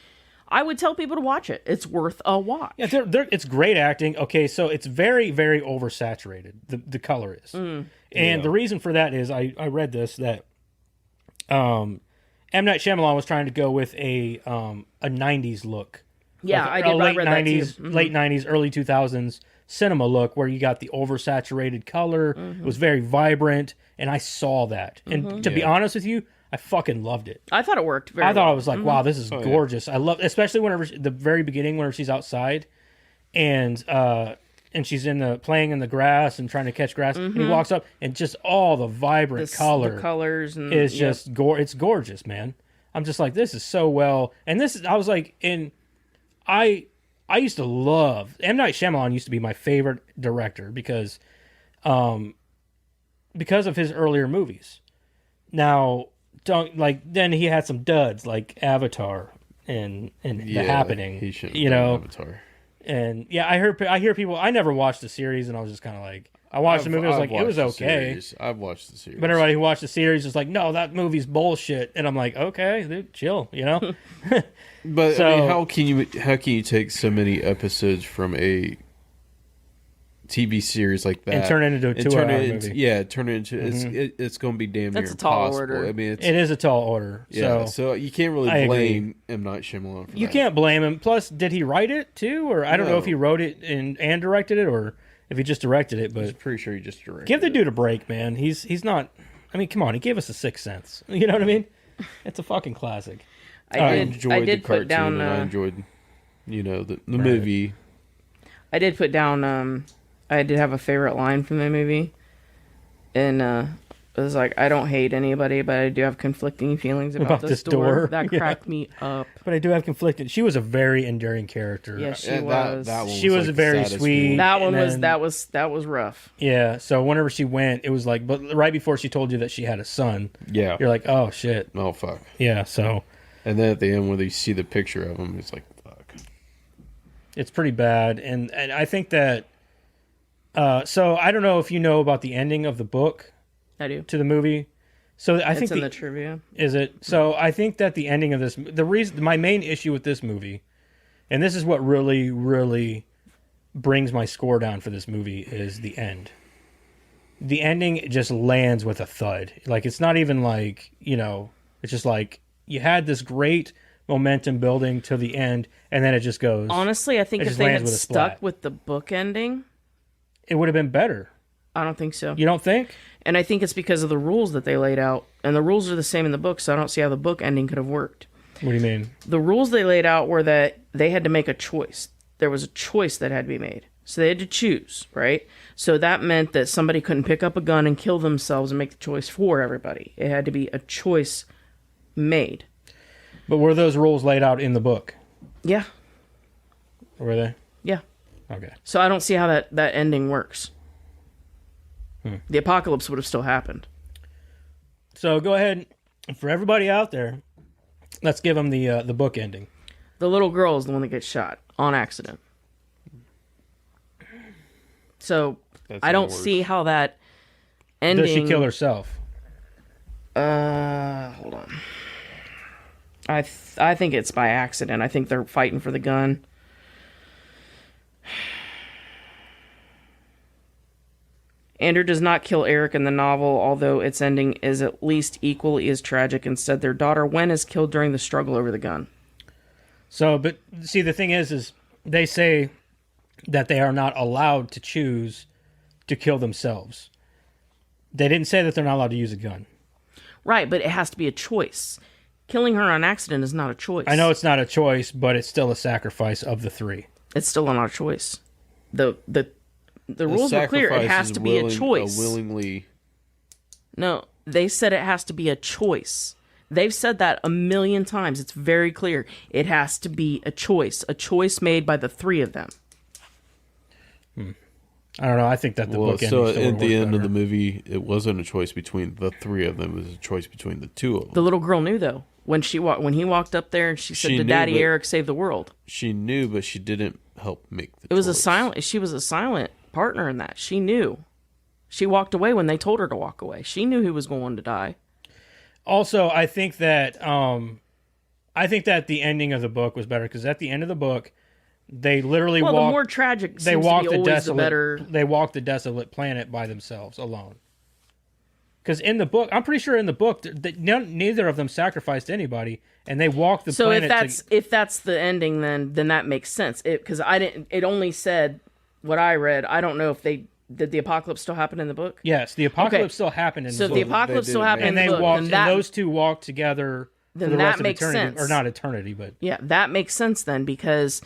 I would tell people to watch it. It's worth a watch. Yeah, it's great acting. Okay, so it's very, very oversaturated. The color is, and the reason for that is I read this that M. Night Shyamalan was trying to go with a '90s look. Yeah, Like I did. I late read '90s, that too. late '90s, early 2000s cinema look where you got the oversaturated color. It was very vibrant, and I saw that. And to be honest with you, I fucking loved it. I thought it worked very I thought well. I was like, wow, this is gorgeous. I love, especially whenever the very beginning, whenever she's outside, and she's playing in the grass and trying to catch grass, and he walks up, and just all the vibrant The colors and is just it's gorgeous, man. I'm just like, this is so well, and I was like, I used to love M. Night Shyamalan used to be my favorite director because of his earlier movies. Now, then he had some duds like Avatar and The Happening. He shouldn't you have know, done Avatar. and yeah, I hear people. I never watched the series, and I was just kind of like, I watched the movie. I was like, it was okay. I've watched the series. But everybody who watched the series was like, no, that movie's bullshit. And I'm like, okay, dude, chill, you know. But So- I mean, how can you take so many episodes from a TV series like that And turn it into a and 2 hour into, movie. Yeah, turn it into it's going to be damn near That's a tall impossible. order. I mean, it's, It is a tall order. yeah. So So you can't really I agree. blame M. Night Shyamalan for you that. can't blame him. Plus, did he write it too, or I don't know No. if he wrote it and directed it, or if he just directed it. I'm But pretty sure he just directed. give the it. dude a break, man. He's not. I mean, come on. He gave us a Sixth Sense. You know what I mean? It's a fucking classic. I did enjoyed the put cartoon, down. and I enjoyed, the movie. I did put down. I did have a favorite line from the movie, and it was like, I don't hate anybody, but I do have conflicting feelings about this door. That Yeah. cracked me up. But I do have conflicted. She was a very enduring character. Yes, she Yeah, was. that one She was like the very saddest sweet. one. That one And was then- that was rough. Yeah. So whenever she went, it was like, but right before she told you that she had a son, Yeah. you're like, oh shit. Oh fuck. Yeah. So And then at the end, when you see the picture of him, it's like fuck. it's pretty bad, and I think that. So I don't know if you know about the ending of the book I do. to the movie. So I It's think in the trivia. is it. So I think that the ending of this, my main issue with this movie, and this is what really, really brings my score down for this movie, is the end. The ending just lands with a thud. Like, it's not even like, it's just like you had this great momentum building to the end, and then it just goes. Honestly, I think It if just they lands had with a stuck splat. with the book ending, It would have been better. I don't think so. You don't think? And I think it's because of the rules that they laid out. And the rules are the same in the book, so I don't see how the book ending could have worked. What do you mean? The rules they laid out were that they had to make a choice. There was a choice that had to be made. So they had to choose, right? So that meant that somebody couldn't pick up a gun and kill themselves and make the choice for everybody. It had to be a choice made. But were those rules laid out in the book? Yeah. Were they? Yeah. Okay. So I don't see how that ending works. The apocalypse would have still happened. So go ahead, for everybody out there Let's give him the book ending. The little girl is the one that gets shot on accident. So That's I don't even worse. see how that ending. Does she kill herself? Hold on. I think it's by accident. I think they're fighting for the gun. Andrew does not kill Eric in the novel, although its ending is at least equally as tragic. Instead, their daughter Wen is killed during the struggle over the gun. So, but see, the thing is they say that they are not allowed to choose to kill themselves. They didn't say that they're not allowed to use a gun. Right, but it has to be a choice. Killing her on accident is not a choice. I know it's not a choice, but it's still a sacrifice of the three. It's still not a choice. The The rules were clear. It sacrifice has is to be a willing- choice. willingly. No, they said it has to be a choice. They've said that a million times. It's very clear. It has to be a choice made by the three of them. I don't know. I think that the Well, book so ending still at would the work end of better. the movie, it wasn't a choice between the three of them. It was a choice between the two of them. The little girl knew though when he walked up there and she said, She "Did knew, Daddy but- Eric save the world?" She knew, but she didn't help make the It was choice. She was a silent partner in that. She knew. She walked away when they told her to walk away. She knew who was going to die. Also, I think that the ending of the book was better because at the end of the book, they literally Well, the walked. more tragic They seems walked to be the always the desolate. better. They walked the desolate planet by themselves, alone. Because in the book, I'm pretty sure in the book, neither of them sacrificed anybody, and they walked the So planet. if that's the ending, then that makes sense. Because I didn't. It only said what I read. I don't know if did the apocalypse still happen in the book. Yes, the apocalypse Okay. still happened in So the the book. apocalypse they still didn't happened and in they the book. walked, then that, and those two walked together for then the that rest of makes eternity, sense. or not eternity, but yeah, that makes sense then because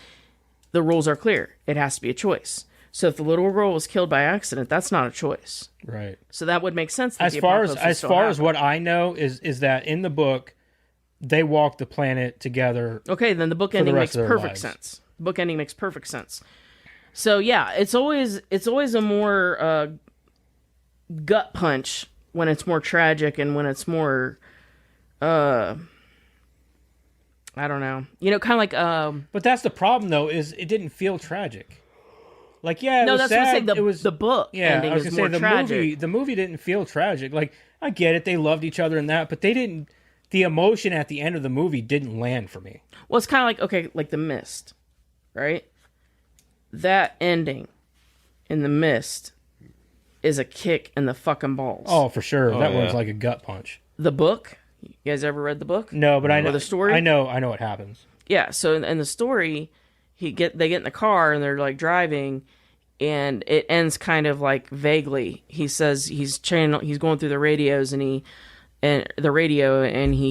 the rules are clear. It has to be a choice. So if the little girl was killed by accident, that's not a choice. right. So that would make sense. That As the far as apocalypse would as still far as happen. what I know is that in the book, they walked the planet together. Okay, then the book the ending rest makes of their perfect lives. sense. Book ending makes perfect sense. So yeah, it's always a more gut punch when it's more tragic and when it's more I don't know. You know, kind of like But that's the problem, though, is it didn't feel tragic. Like, yeah, it no, was that's sad. what I'm saying. It was The book yeah. ending I was is gonna more say the tragic. movie didn't feel tragic. Like, I get it, they loved each other and that, but they didn't. The emotion at the end of the movie didn't land for me. Well, it's kind of like, okay, like The Mist, right? That ending in The Mist is a kick in the fucking balls. Oh, for sure, that yeah. one's like a gut punch. The book? You guys ever read the book? No, but I know the story? I know what happens. Yeah, so in the story, they get in the car and they're like driving, and it ends kind of like vaguely. He says he's going through the radios and he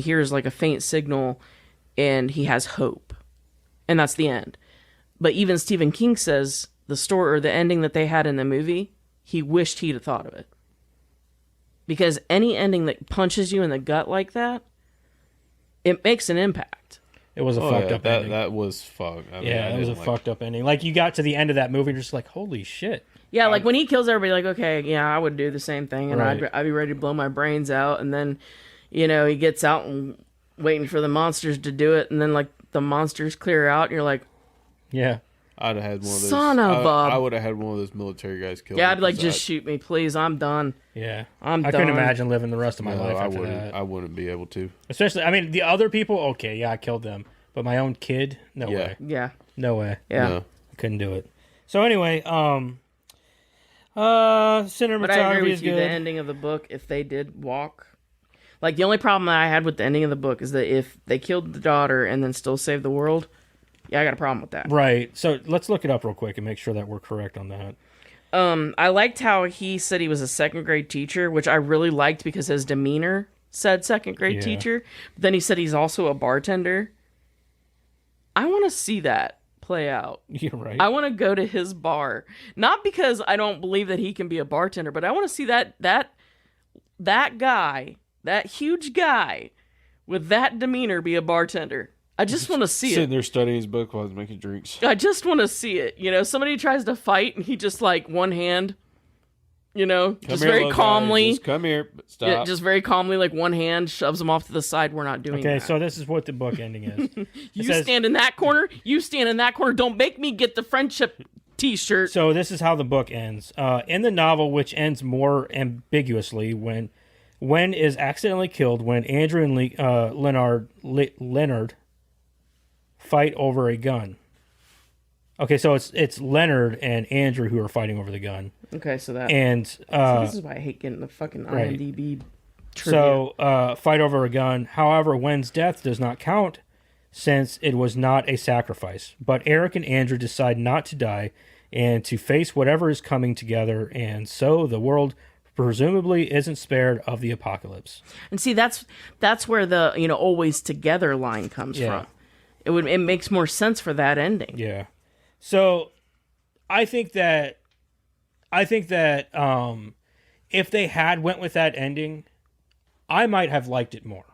hears like a faint signal, and he has hope, and that's the end. But even Stephen King says the story or the ending that they had in the movie, he wished he'd have thought of it, because any ending that punches you in the gut like that, it makes an impact. It was a Oh, fucked yeah, up that ending. that was fucked. I mean, Yeah, I it was a didn't like- fucked up ending. Like, you got to the end of that movie, and you're just like, holy shit. Yeah, like when he kills everybody, like, okay, yeah, I would do the same thing, and Right. I'd be ready to blow my brains out, and then, you know, he gets out and waiting for the monsters to do it, and then like the monsters clear out, and you're like, Yeah. I'd have had one of those. Son of a- I would have had one of those military guys killed. yeah, I'd me, like 'cause just shoot me, please, I'm done. Yeah. I'm I couldn't done. imagine living the rest of my No, life I after wouldn't. that. I wouldn't be able to. Especially, I mean, the other people, okay, yeah, I killed them. But my own kid? No Yeah. way. Yeah, No way. yeah. No. I couldn't do it. So anyway, But I cinematography agree is with you. good. The ending of the book, if they did walk, like the only problem that I had with the ending of the book is that if they killed the daughter and then still saved the world, yeah, I got a problem with that. Right. So let's look it up real quick and make sure that we're correct on that. I liked how he said he was a second grade teacher, which I really liked because his demeanor said second grade Yeah. teacher. But then he said he's also a bartender. I want to see that play out. You're right. I want to go to his bar, not because I don't believe that he can be a bartender, but I want to see that guy, that huge guy with that demeanor be a bartender. I just want to see Sitting it. there studying his book while he's making drinks. I just want to see it. You know, somebody tries to fight and he just like one hand, You know, Come just here, very little guy. calmly. Just come here. Stop. Yeah, just very calmly, like one hand shoves him off to the side. We're not doing Okay, that. so this is what the book ending is. You says- stand in that corner. You stand in that corner. Don't make me get the friendship T-shirt. So this is how the book ends. In the novel, which ends more ambiguously, when is accidentally killed when Andrew and Leonard fight over a gun. Okay, so it's Leonard and Andrew who are fighting over the gun, Okay, so that. and this is why I hate getting the fucking right. IMDb trivia. so fight over a gun. However, Wen's death does not count since it was not a sacrifice. But Eric and Andrew decide not to die and to face whatever is coming together, and so the world presumably isn't spared of the apocalypse. And see, that's where the always together line comes Yeah. from. It makes more sense for that ending. Yeah. So I think that if they had went with that ending, I might have liked it more.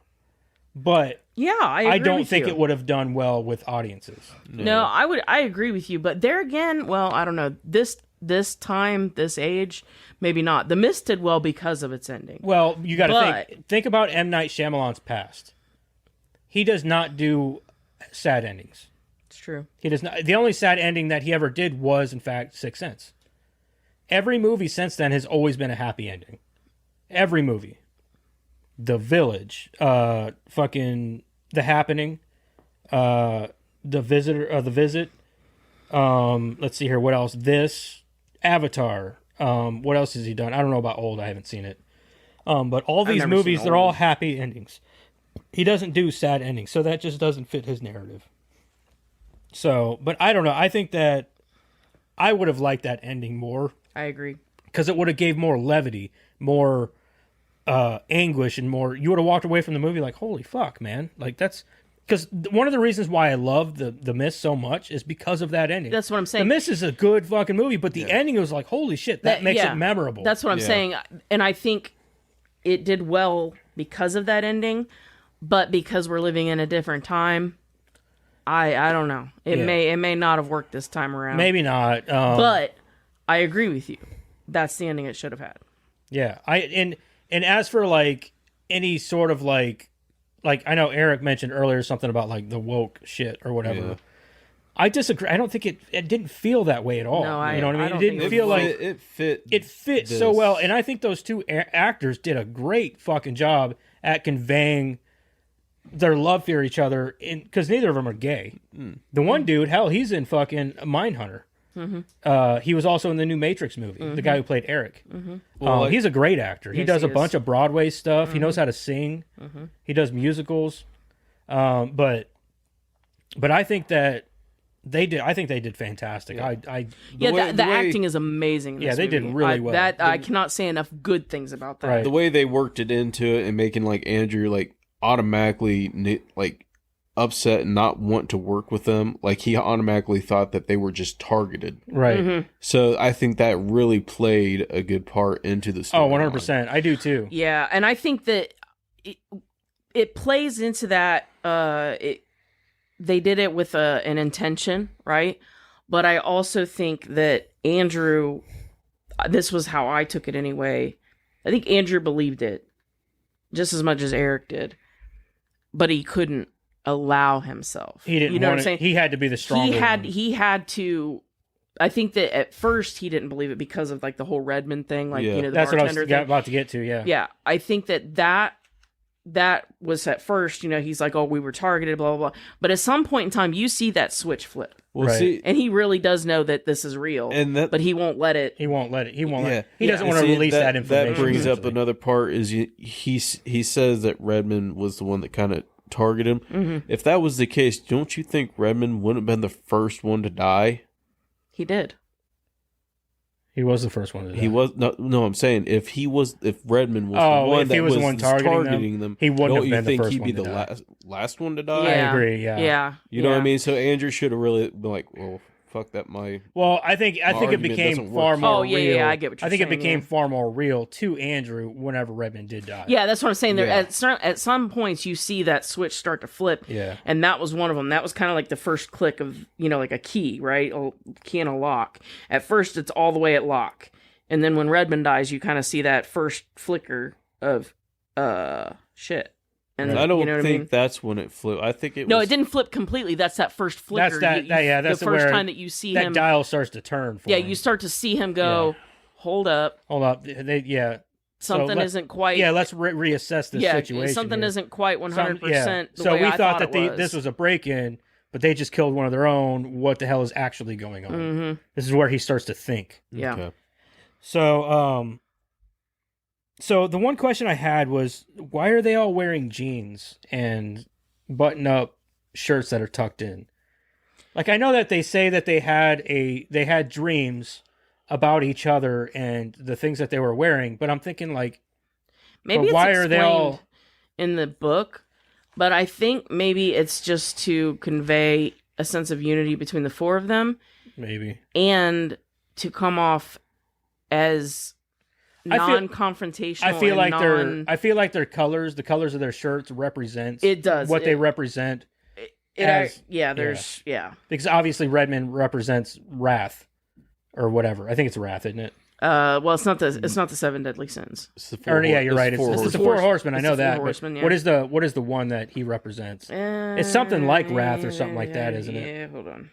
But Yeah, I agree I don't with think you. it would have done well with audiences. No, I agree with you, but there again, well, I don't know. This time, this age, maybe not. The Mist did well because of its ending. Well, you got to But- think about M. Night Shyamalan's past. He does not do sad endings. It's true. He does not. The only sad ending that he ever did was, in fact, Sixth Sense. Every movie since then has always been a happy ending. Every movie. The Village, fucking The Happening, The Visit. Let's see here. What else? This, Avatar. What else has he done? I don't know about Old. I haven't seen it. But all these never movies, seen they're all Old. happy endings. He doesn't do sad endings, so that just doesn't fit his narrative. So, but I don't know. I think that I would have liked that ending more I agree. because it would have gave more levity, more anguish, and more. You would have walked away from the movie like, "Holy fuck, man!" Like that's because one of the reasons why I love the Mist so much is because of that ending. That's what I'm saying. The Mist is a good fucking movie, but the ending was like, "Holy shit!" That makes yeah, it memorable. That's what I'm Yeah. saying, and I think it did well because of that ending, but because we're living in a different time, I don't know. It Yeah. may not have worked this time around. maybe not. But I agree with you. That's the ending it should have had. Yeah, and as for like any sort of like I know Eric mentioned earlier something about like the woke shit or whatever. Yeah. I disagree. I don't think it didn't feel that way at all. No, you know what I I mean? don't It didn't think feel like it fit. it fit so this. well, and I think those two actors did a great fucking job at conveying their love for each other, because neither of them are gay. The one dude, hell, he's in fucking Mindhunter. He was also in the new Matrix movie. The guy who played Eric. Well, like- he's a great actor. He Yes, does he a bunch is. of Broadway stuff. He knows how to sing. He does musicals. But I think that they did. I think they did fantastic. I Yeah, way- the the way- acting is amazing. In Yeah, this they did movie. really well. I cannot say enough good things about that. Right. the way they worked it into it and making like Andrew like automatically like upset and not want to work with them, like he automatically thought that they were just targeted. right. Mm-hmm. So I think that really played a good part into the story. Oh, 100%. I do too. Yeah, and I think that it plays into that. They did it with an intention, right? But I also think that Andrew, this was how I took it anyway. I think Andrew believed it just as much as Eric did, but he couldn't allow himself. He didn't You know want what I'm saying? He had to be the stronger one. He had to. I think that at first he didn't believe it because of like the whole Redmond thing, like Yeah. the That's what I was bartender thing. about to get to, yeah. Yeah, I think that was at first, he's like, oh, we were targeted, blah, blah, blah. But at some point in time, you see that switch flip. Well, Right. see, And he really does know that this is real. and that but he won't let it. He won't let it. He won't Yeah. let it. He Yeah. doesn't and want to see, release that information. That brings up essentially. another part. Is he says that Redmond was the one that kind of targeted him. Mm-hmm. If that was the case, don't you think Redmond wouldn't have been the first one to die? He did. He was the first one to die. He was no. I'm saying if Redmond was Oh, the one if he that was the one targeting them, he wouldn't don't have you been the think first he'd one be to the die. last one to die? Yeah. agree, yeah. Yeah. You know what I Yeah. mean? So Andrew should have really been like, well, fuck that. Well, I think it argument became doesn't far work. more Oh, yeah, real. yeah, I get what you're I think it saying, became yeah. far more real to Andrew whenever Redmond did die. Yeah, that's what I'm saying. There Yeah. at some points you see that switch start to flip. Yeah. And that was one of them. That was kind of like the first click of, like a key, right? A key and a lock. At first it's all the way at lock. And then when Redmond dies, you kind of see that first flicker of shit. And I don't you know what think I mean? that's when it flew. I think it No, was. it didn't flip completely. That's that first flicker. That's the first where time that you see that him. dial starts to turn. For Yeah, him. you start to see him go. Hold up, Hold up. something isn't quite. Yeah, let's reassess this situation. something here. isn't quite 100%. The So way we I thought that it was. this was a break-in, but they just killed one of their own. What the hell is actually going on? Mm-hmm. This is where he starts to think. Yeah. Okay. So, so the one question I had was, why are they all wearing jeans and button-up shirts that are tucked in? Like, I know that they say that they had dreams about each other and the things that they were wearing, but I'm thinking like, Maybe but it's why are they all? explained in the book, but I think maybe it's just to convey a sense of unity between the four of them Maybe. and to come off as I feel- non-confrontational. I feel and like I feel like their colors, the colors of their shirts represents It does. what they represent. There's Because obviously Redmond represents wrath or whatever. I think it's wrath, isn't it? well, it's not the seven deadly sins. It's the Or yeah, you're right. four It's the horsemen. four horsemen. I It's know the four that. but horsemen, yeah. What is the one that he represents? It's something like wrath or something like that, isn't it? Yeah, hold on.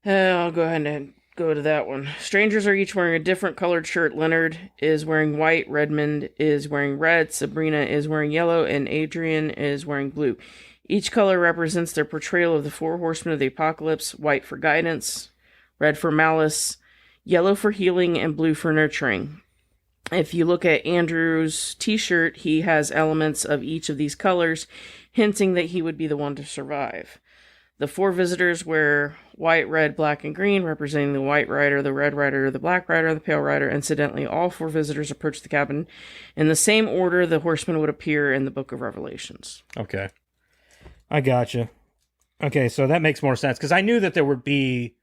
I'll go ahead and go to that one. Strangers are each wearing a different colored shirt. Leonard is wearing white, Redmond is wearing red, Sabrina is wearing yellow, and Adrian is wearing blue. Each color represents their portrayal of the four horsemen of the apocalypse: white for guidance, red for malice, yellow for healing, and blue for nurturing. If you look at Andrew's t-shirt, he has elements of each of these colors, hinting that he would be the one to survive. The four visitors wear white, red, black, and green, representing the White Rider, the Red Rider, the Black Rider, and the Pale Rider. Incidentally, all four visitors approach the cabin in the same order the horsemen would appear in the Book of Revelations. Okay. I gotcha. Okay, so that makes more sense because I knew that there would be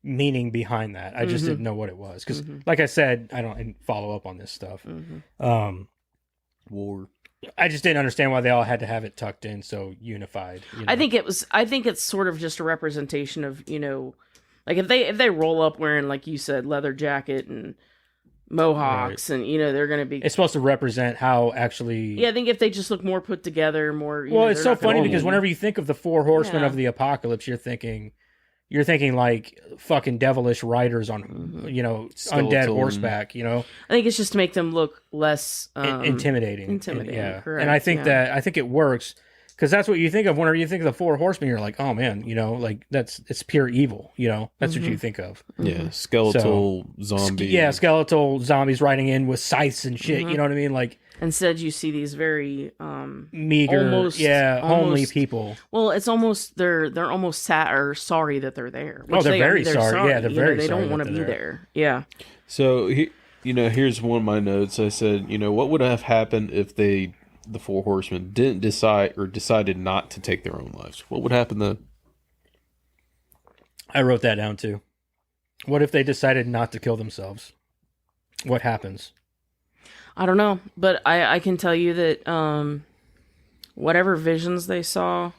meaning behind that. I just didn't know what it was because, like I said, I didn't follow up on this stuff. War. I just didn't understand why they all had to have it tucked in so unified. You know? I think it's sort of just a representation of, like if they roll up wearing, like you said, leather jacket and mohawks, and they're going to be. It's supposed to represent how actually. Yeah, I think if they just look more put together, more. Well, it's they're so not gonna funny be- because whenever you think of the four horsemen Yeah. of the apocalypse, you're thinking like fucking devilish riders on, undead Skeletal. horseback. I think it's just to make them look less Intimidating. intimidating, Yeah. correct, And I think yeah. I think it works because that's what you think of whenever you think of the four horsemen. You're like, oh man, like it's pure evil. That's what you think of. Yeah, skeletal zombie. Yeah, skeletal zombies riding in with scythes and shit. You know what I mean? Like Instead, you see these very meager, almost- homely almost- people. well. It's almost they're almost sad or sorry that they're there. Which they're very they're sorry. Yeah, they're very They sorry don't want that to be they're there. Yeah. So here's one of my notes. I said, what would have happened if the four horsemen didn't decided not to take their own lives? What would happen then? I wrote that down too. What if they decided not to kill themselves? What happens? I don't know, but I can tell you that whatever visions they saw,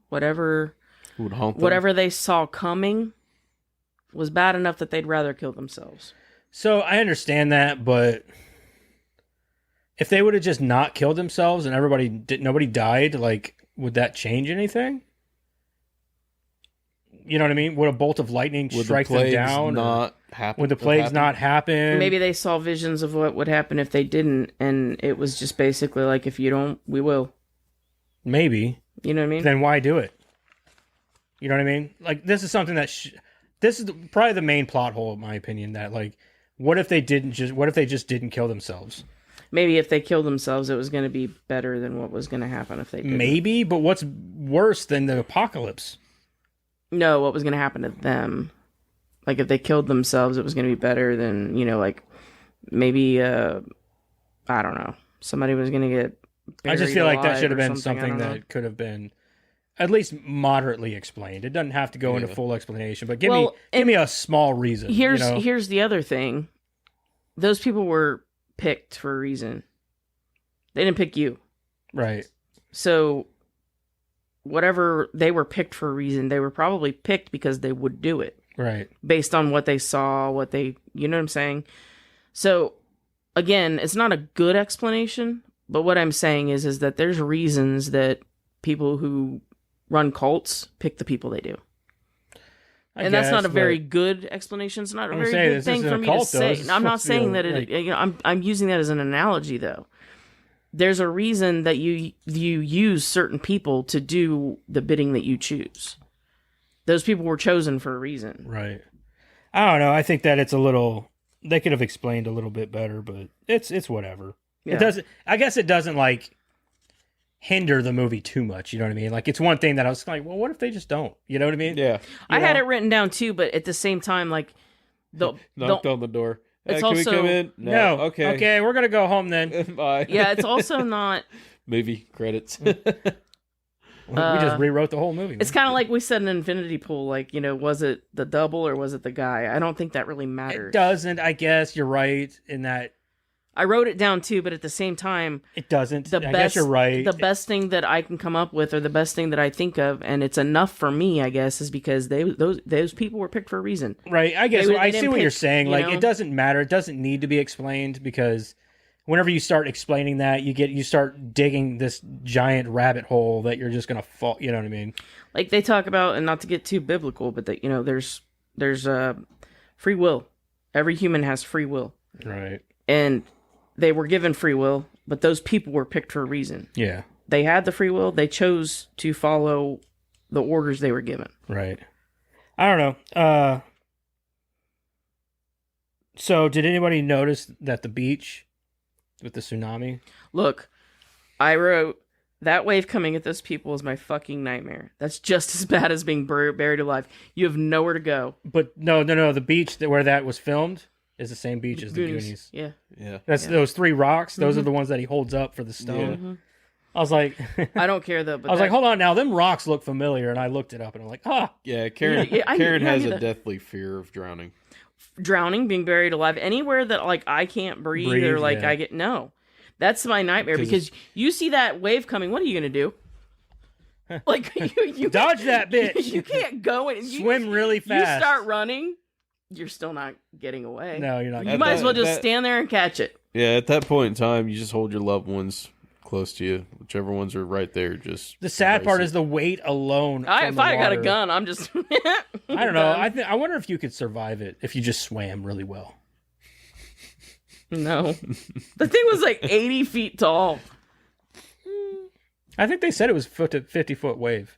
whatever Would haunt them? whatever they saw coming, was bad enough that they'd rather kill themselves. So I understand that, but if they would have just not killed themselves and nobody died, like, would that change anything? You know what I mean? Would a bolt of lightning Would strike the them plagues down? not happen? Would the plagues not happen? Maybe they saw visions of what would happen if they didn't, and it was just basically like, if you don't, we will. Maybe. You know what I mean? Then why do it? You know what I mean? Like, this is something that this is probably the main plot hole, in my opinion. That, like, what if they just didn't kill themselves? Maybe if they killed themselves, it was going to be better than what was going to happen if they didn't. Maybe, but what's worse than the apocalypse? No, what was going to happen to them? Like, if they killed themselves, it was going to be better than, like, maybe, I don't know. Somebody was going to get I just feel like that buried should have alive been or something, I something don't know. that could have been at least moderately explained. It doesn't have to go into Yeah. full explanation, but give Well, me a small reason. Here's the other thing. Those people were picked for a reason. They didn't pick you. Right. So whatever, they were picked for a reason. They were probably picked because they would do it. Right. based on what they saw, you know what I'm saying? So again, it's not a good explanation, but what I'm saying is that there's reasons that people who run cults pick the people they do. And that's not a very good explanation. It's not a very good thing for me to say. I'm not saying that I'm using that as an analogy though. There's a reason that you use certain people to do the bidding that you choose. Those people were chosen for a reason. Right. I don't know. I think that it's a little. They could have explained a little bit better, but it's whatever. Yeah. It doesn't. I guess it doesn't like hinder the movie too much. You know what I mean? Like it's one thing that I was like, well, what if they just don't? You know what I mean? Yeah. I had it written down too, but at the same time, like Knocked on the door. It's Can we also- come in? No. Okay. Okay, we're gonna go home then. Bye. yeah, it's also not. Movie credits. We just rewrote the whole movie. It's kind of like we said in Infinity Pool. Like, you know, was it the double or was it the guy? I don't think that really matters. It doesn't. I guess you're right in that I wrote it down too, but at the same time, it doesn't. the I best, guess you're right. The best thing that I can come up with, or the best thing that I think of, and it's enough for me, I guess, is because those people were picked for a reason. Right. I guess They I didn't see what pick, you're saying. you Like know? it doesn't matter. It doesn't need to be explained because whenever you start explaining that, you start digging this giant rabbit hole that you're just gonna fall. You know what I mean? Like they talk about, and not to get too biblical, but that, you know, there's free will. Every human has free will, Right. and they were given free will, but those people were picked for a reason. Yeah. They had the free will. They chose to follow the orders they were given. Right. I don't know. So did anybody notice that the beach with the tsunami? Look, I wrote, that wave coming at those people is my fucking nightmare. That's just as bad as being buried alive. You have nowhere to go. But no. The beach where that was filmed is the same beach as the Goonies. Yeah. Yeah. That's those three rocks. Those are the ones that he holds up for the stone. I was like, I don't care though. But I was like, hold on now. Them rocks look familiar, and I looked it up, and I'm like, Yeah, Karen. Yeah, I Karen knew has a that. deathly fear of drowning. drowning, being buried alive, anywhere that like I can't breathe or like yeah. I get that's my nightmare because you see that wave coming. What are you gonna do? Like you dodge that bitch. You can't go and Swim really fast. You start running, you're still not getting away. No, you're not. You At might as that- well just that- stand there and catch it. Yeah, at that point in time, you just hold your loved ones close to you, whichever ones are right there. Just The sad part embrace is the weight alone. If from I the got a water. gun, I'm just. I don't know. I wonder if you could survive it if you just swam really well. No, the thing was like 80 feet tall. I think they said it was 50-foot wave.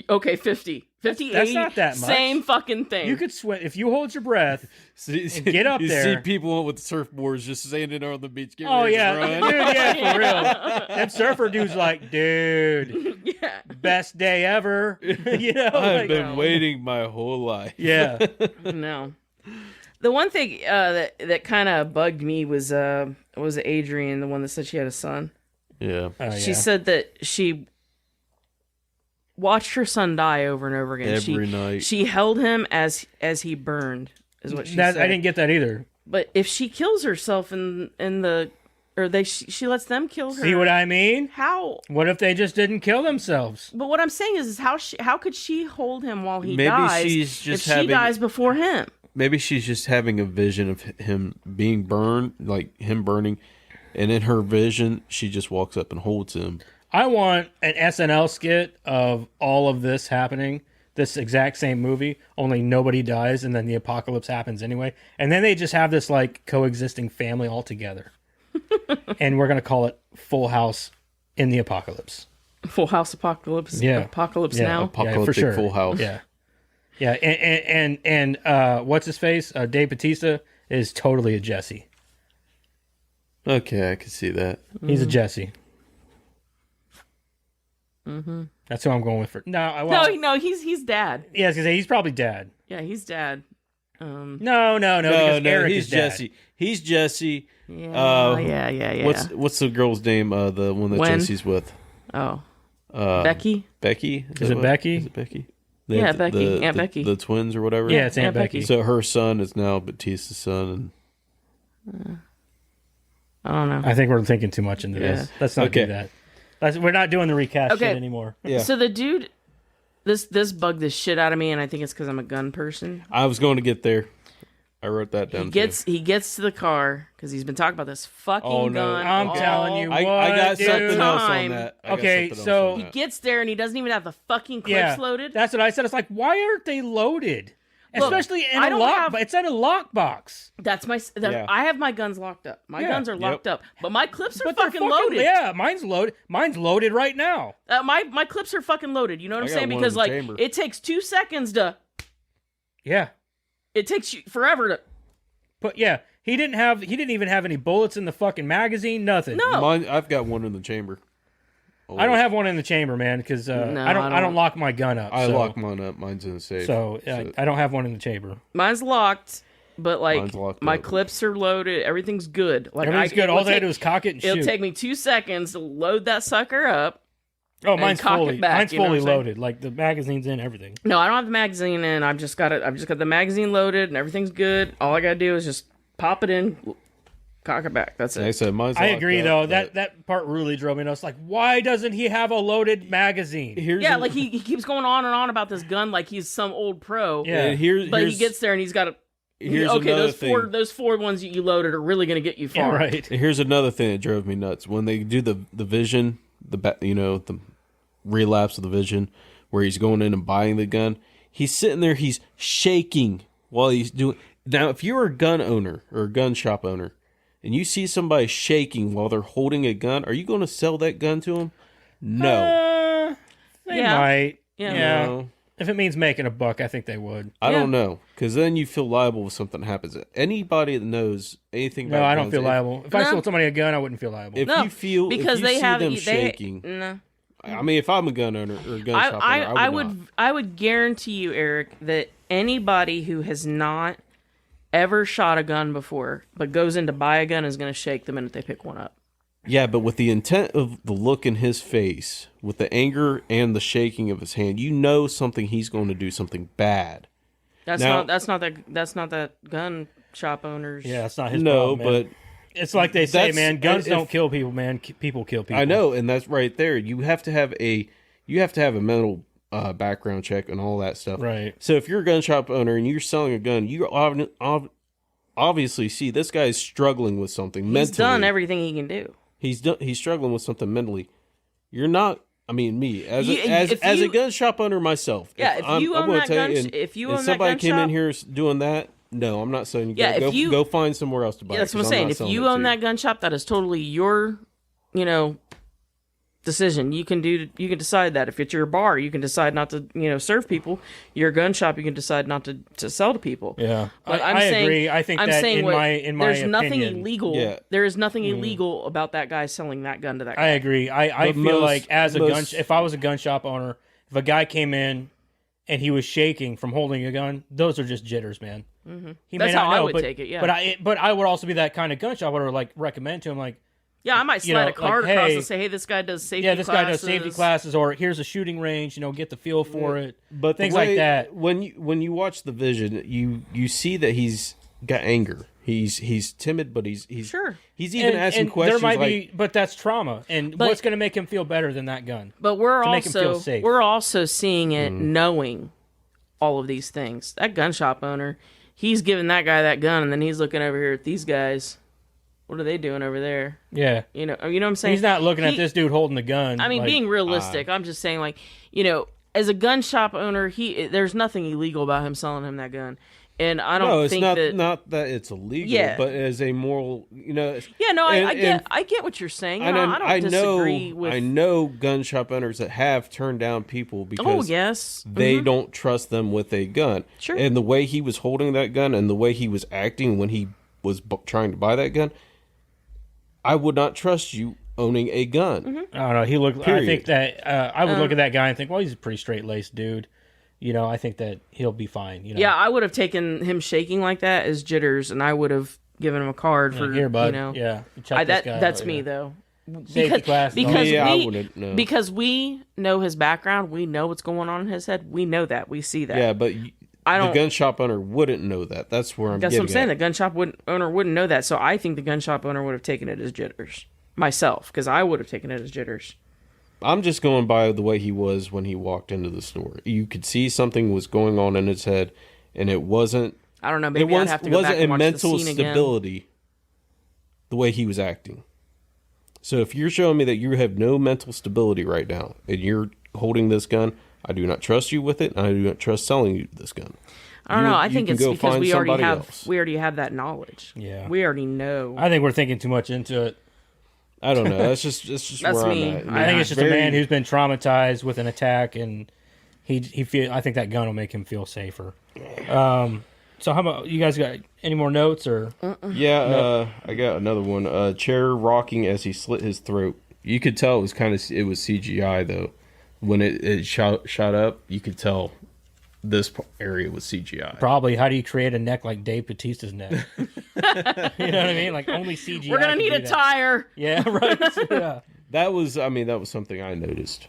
Okay, 50. 50, That's 80, not that much. Same fucking thing. You could swim if you hold your breath. it. get up you there. see people with surfboards just standing on the beach. Getting Oh ready to yeah, run. dude, yeah, for real. That surfer dude's like, dude, Yeah. best day ever. You know, I've like, been waiting my whole life. yeah. No. The one thing that kind of bugged me was Adrian, the one that said she had a son. Yeah. Oh, yeah. She said that she watched her son die over and over again. Every night. She held him as he burned, is what she said. I didn't get that either. But if she kills herself in the, or she lets them kill her. See what I mean? How? What if they just didn't kill themselves? But what I'm saying is how could she hold him while he Maybe dies she's if just she having- dies before him? Maybe she's just having a vision of him being burned, like him burning, and in her vision, she just walks up and holds him. I want an SNL skit of all of this happening, this exact same movie, only nobody dies, and then the apocalypse happens anyway. And then they just have this like coexisting family all together. And we're going to call it Full House in the Apocalypse. Full House Apocalypse. Yeah. Apocalypse Yeah. Now. Apocalyptic for sure. Full House. Yeah. Yeah. And what's his face? Dave Bautista is totally a Jesse. Okay, I can see that. He's a Jesse. Mm-hmm. That's who I'm going with for. No, No, he's dad. Yeah, I was gonna say he's probably dad. Yeah, he's dad. No, No, because no, Eric he's is dad. Jesse. He's Jesse. Yeah, yeah. What's the girl's name? The one that Gwen? Jesse's with. Becky? Becky. Is it Becky? Is it Becky? Yeah, Becky. Aunt Becky. The twins or whatever. Yeah, it's Aunt Aunt Becky. Becky. So her son is now Batista's son, I don't know. I think we're thinking too much into this. Yeah. Let's not Okay. do that. We're not doing the recast Okay. shit anymore. Yeah. So the dude This bugged the shit out of me, and I think it's because I'm a gun person. I was going to get there. I wrote that down. He gets to the car because he's been talking about this fucking gun. I'm all telling you, I got dude. something else on Time. that. Okay, so- He gets there and he doesn't even have the fucking clips Yeah, loaded. that's what I said. It's like, why aren't they loaded? Look, Especially in I a don't lock. have- It's in a lockbox. That's my. Yeah. I have my guns locked up. My Yeah. guns are locked up, but my clips are But they're fucking loaded. Yeah, mine's loaded. Mine's loaded right now. My clips are fucking loaded. You know what I'm I got saying? one in Because the like chamber. it takes 2 seconds to. Yeah. It takes you forever to. But yeah, he didn't even have any bullets in the fucking magazine. Nothing. No. Mine, I've got one in the chamber. I don't have one in the chamber, man, because I don't lock my gun up. I so, lock mine up. Mine's in the safe. So I don't have one in the chamber. Mine's locked, but like Mine's locked my up. clips are loaded. Everything's good. Like Everything's good. All they had to do is cock it and It'll shoot. take me 2 seconds to load that sucker up. Oh, mine's cock it fully. back, Mine's you know what fully I'm saying? loaded. Like the magazine's in everything. No, I don't have the magazine in. I've just got the magazine loaded and everything's good. All I gotta do is just pop it in, cock it back. That's Like I it. said, mine's I locked agree up, though. but That part really drove me nuts. Like, why doesn't he have a loaded magazine? here's Yeah, an- like he keeps going on and on about this gun like he's some old pro. Yeah. and here's But he gets there and he's got a. here's Okay, another those four ones that you loaded are really gonna get you Yeah, far. right. Here's another thing that drove me nuts when they do the vision, the relapse of the vision, where he's going in and buying the gun. He's sitting there, he's shaking while he's doing. Now, if you're a gun owner or a gun shop owner, and you see somebody shaking while they're holding a gun, are you going to sell that gun to them? No, They Yeah. might. Yeah. Yeah. No. If it means making a buck, I think they would. I Yeah. don't know, because then you feel liable if something happens. Anybody that knows anything about No, I don't guns, feel liable. If I No. sold somebody a gun, I wouldn't feel liable. If No, you feel because if you they see have them they, shaking, No. I mean, if I'm a gun owner or a gun shop owner, I would guarantee you, Eric, that anybody who has not ever shot a gun before but goes in to buy a gun is going to shake the minute they pick one up. Yeah, but with the intent of the look in his face, with the anger and the shaking of his hand, you know something he's going to do something bad. That's Now- not that gun shop owner's. Yeah, it's not his No, problem, man. but It's like they say, that's- man, guns if- don't kill people, man. People kill people. I know, and that's right there. You have to have a mental background check and all that stuff. Right. So if you're a gun shop owner and you're selling a gun, you obviously see this guy's struggling with something He's mentally. done everything he can do. He's struggling with something mentally. You're not. I mean, me as You- as if as a you- gun shop owner myself. Yeah, if you own gonna that tell gun you, sh- if you own that somebody gun came shop- in here doing that, no, I'm not saying you Yeah, go, if you- go find somewhere else to buy. Yeah, that's it, what I'm 'cause saying. not If selling you it own to that gun shop, that is totally your, decision. You can decide that. If it's your bar, you can decide not to, serve people. Your gun shop, you can decide not to sell to people. Yeah, But I agree. I think I'm that saying in what- my there's nothing opinion, illegal. Yeah. There is nothing illegal about that guy selling that gun to that guy. I agree. I But feel most- like as a most- if I was a gun shop owner, if a guy came in and he was shaking from holding a gun, those are just jitters, man. Mm-hmm. He That's may not how I know, would but, take it, yeah. But I would also be that kind of gun shop owner, like recommend to him, like, Yeah, I might you slide know, a card like, across hey, and say, "Hey, this guy does safety yeah, this classes. guy does safety classes, or here's a shooting range, get the feel for it, But the things way- like that. When you watch the vision, you see that he's got anger. He's timid, but he's Sure. He's even asking questions. There might like, be, but that's trauma. And But- what's going to make him feel better than that gun? But we're To make him feel also safe. we're also seeing it, knowing all of these things. That gun shop owner, he's giving that guy that gun, and then he's looking over here at these guys. What are they doing over there? Yeah, You know what I'm saying? he's not looking at He- this dude holding the gun. I mean, like, being realistic, I'm just saying, like, as a gun shop owner, there's nothing illegal about him selling him that gun, and I don't no, it's think not that. not that it's illegal, Yeah. but as a moral, Yeah, no, I get what you're saying. And I don't disagree with. I know gun shop owners that have turned down people Oh because yes, they don't trust them with a gun. Sure. And the way he was holding that gun and the way he was acting when he was trying to buy that gun, I would not trust you owning a gun. Mm-hmm. I don't know. He looked. I Period. think that I would look at that guy and think, well, he's a pretty straight laced dude. I think that he'll be fine. Yeah, I would have taken him shaking like that as jitters, and I would have given him a card for here, bud. Yeah, check this guy that's out, me yeah. though. Safety class, because Yeah, I we wouldn't, no. because we know his background, we know what's going on in his head. We know that, we see that. Yeah, but I the don't- gun shop owner wouldn't know that. That's where I'm That's getting what I'm saying. at. The gun shop owner wouldn't know that, so I think the gun shop owner would have taken it as jitters myself, because I would have taken it as jitters. I'm just going by the way he was when he walked into the store. You could see something was going on in his head, and it wasn't. I don't know. Maybe I'd have to go back wasn't and a watch mental the scene again. stability. The way he was acting. So if you're showing me that you have no mental stability right now, and you're holding this gun, I do not trust you with it, and I do not trust selling you this gun. I don't know. I think can it's go because find we already somebody have else. that knowledge. Yeah. We already know. I think we're thinking too much into it. I don't know. That's just That's where me. I'm at. I think it's just a Very- man who's been traumatized with an attack, and he feel. I think that gun will make him feel safer. So how about you guys? Got any more notes or? Yeah, I got another one. Chair rocking as he slit his throat. You could tell it was CGI though. When it shot up, you could tell this area was CGI. Probably. How do you create a neck like Dave Bautista's neck? You know what I mean? Like only CGI. We're gonna can need do a that. tire. Yeah. Right. Yeah. That was something I noticed.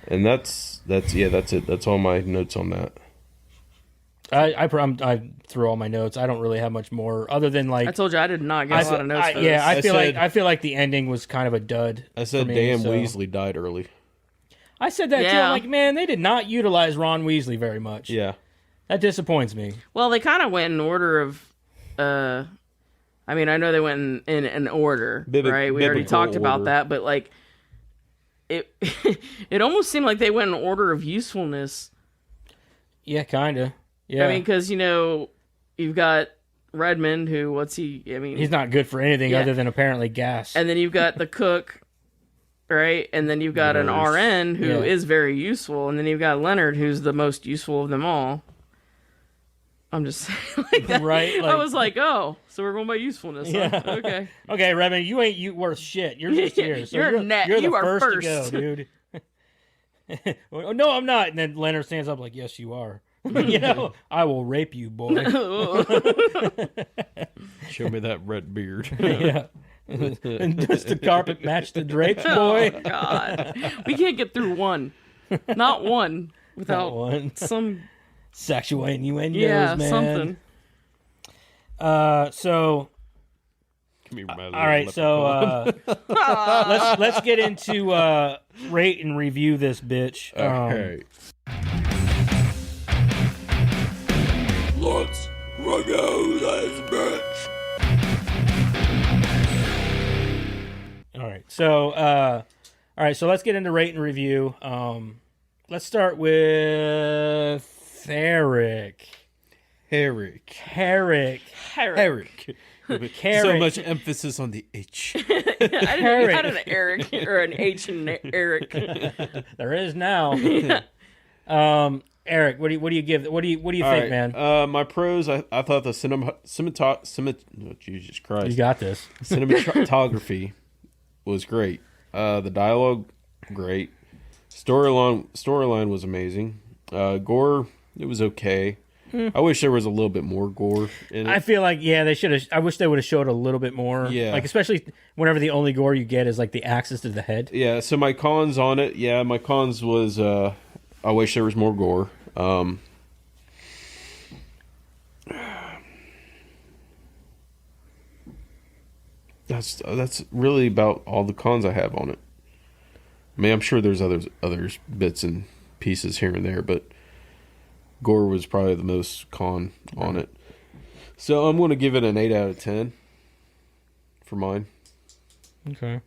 And that's it. That's all my notes on that. I threw all my notes. I don't really have much more other than like I told you I did not get a lot of notes. for yeah, this. I feel like the ending was kind of a dud. I said, for me, damn, so- Weasley died early. I said that too. Yeah. I'm like, man, they did not utilize Ron Weasley very much. Yeah. That disappoints me. Well, they kind of went in order of. I mean, I know they went in an order, right? We already biblical talked about order. that, but like, it it almost seemed like they went in order of usefulness. Yeah, kind of. Yeah. I mean, because you've got Redmond, who what's he? I mean, he's not good for anything Yeah. other than apparently gas. and then you've got the cook, right? And then you've got an Nurse. RN who Yeah. is very useful, and then you've got Leonard, who's the most useful of them all. I'm just saying, like that. Right, I like- was like, oh, so we're going by usefulness. Huh? Yeah. Okay. Okay, Redmond, you ain't worth shit. You're just here. So You're net. You're the You are first, first. to go, dude. No, I'm not. And then Leonard stands up like, yes, you are. I will rape you, boy. Show me that red beard. Yeah. And does the carpet match the drapes, boy? Oh, God. We can't get through one. Not one. That Without one. some, Sexual innuendos, yeah, man. something. So all right, so let's get into rate and review this bitch. Okay. Let's review this bitch. All right, so let's get into rate and review. Let's start with Eric. Eric. Eric. Eric. So Eric. much emphasis on the H. I didn't know you had an Eric or an H in Eric. There is now. Eric, what do you give? What do you think, man? My pros, I thought the oh, Jesus Christ. You got this. Cinematography was great. The dialogue, great. Storyline was amazing. Gore, it was okay. I wish there was a little bit more gore in it. I feel like they should have. I wish they would have showed a little bit more. Yeah. like especially whenever the only gore you get is like the axes to the head. Yeah, so my cons on it, my cons was I wish there was more gore. That's really about all the cons I have on it. I mean, I'm sure there's others bits and pieces here and there, but gore was probably the most con on it. So I'm going to give it an 8 out of 10 for mine. Okay.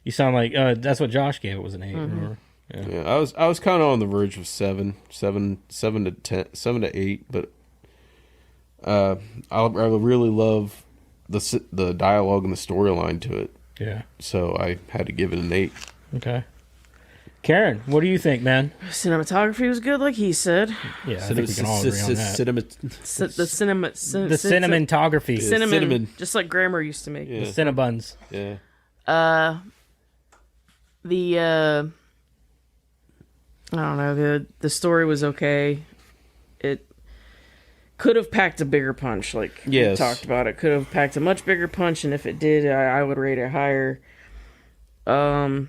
You sound like that's what Josh gave it, was an 8. Remember? Yeah, I was kind of on the verge of 7 to 10, 7 to 8, but I really love the dialogue and the storyline to it, Yeah. so I had to give it an 8. Okay. Karen, what do you think, man? Cinematography was good, like he said. Yeah, I think we can all agree on that. The cinema, The cinematography, cinnamon, just like Grammar used to make. Yeah. the Cinnabons. Yeah. I don't know. The story was okay. It could have packed a bigger punch, like we Yes. talked about. It could have packed a much bigger punch, and if it did, I would rate it higher. I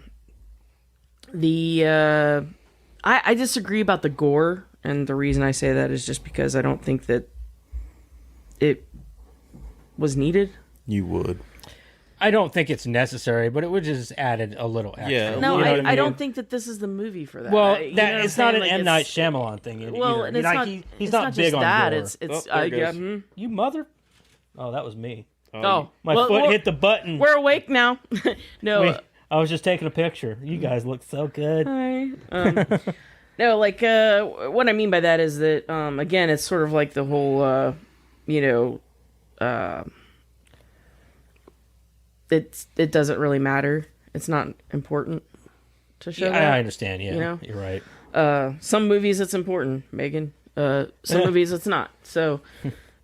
disagree about the gore, and the reason I say that is just because I don't think that it was needed. You would. I don't think it's necessary, but it would just added a little extra. Yeah. No, You know I, what I mean? don't think that this is the movie for that. Well, You know that what it's I'm not an saying? M Like, Night it's- Shyamalan thing. Well, either. and it's Like, not. he's it's not not big just on that. gore. It's. Oh, there it goes. You mother. Oh, that was me. Oh, My well, foot we're- hit the button. We're awake now. No. Wait, I was just taking a picture. You guys look so good. Hi. No, like what I mean by that is that again, it's sort of like the whole it doesn't really matter. It's not important to show Yeah, that. I understand. Yeah, you know? you're right. Some movies it's important, Megan. Some movies it's not. So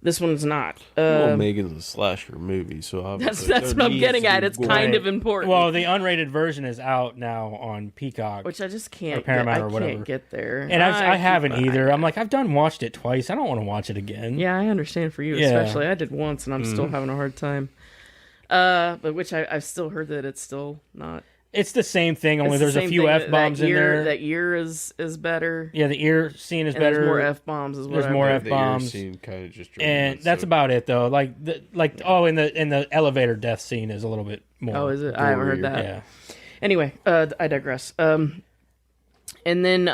this one's not. Well, Megan's a slasher movie, so obviously That's what I'm needs getting to at. be It's gore. kind of important. Well, the unrated version is out now on Peacock, which I just can't. Paramount I or whatever. can't get there. and I keep haven't my- either. I'm like, I've watched it twice. I don't want to watch it again. Yeah, I understand for you, Yeah. especially. I did once, and I'm still having a hard time. But which I've still heard that it's still not. It's the same thing. Only It's the there's a same few thing, F bombs in there. That year is better. Yeah, the ear scene is And better. there's more F bombs. Is what There's I more read. F- The ear bombs. scene kind of just And that's about it though. In the elevator death scene is a little bit more. Oh, is it? I haven't heard Gorier. that. Yeah. Anyway, I digress. And then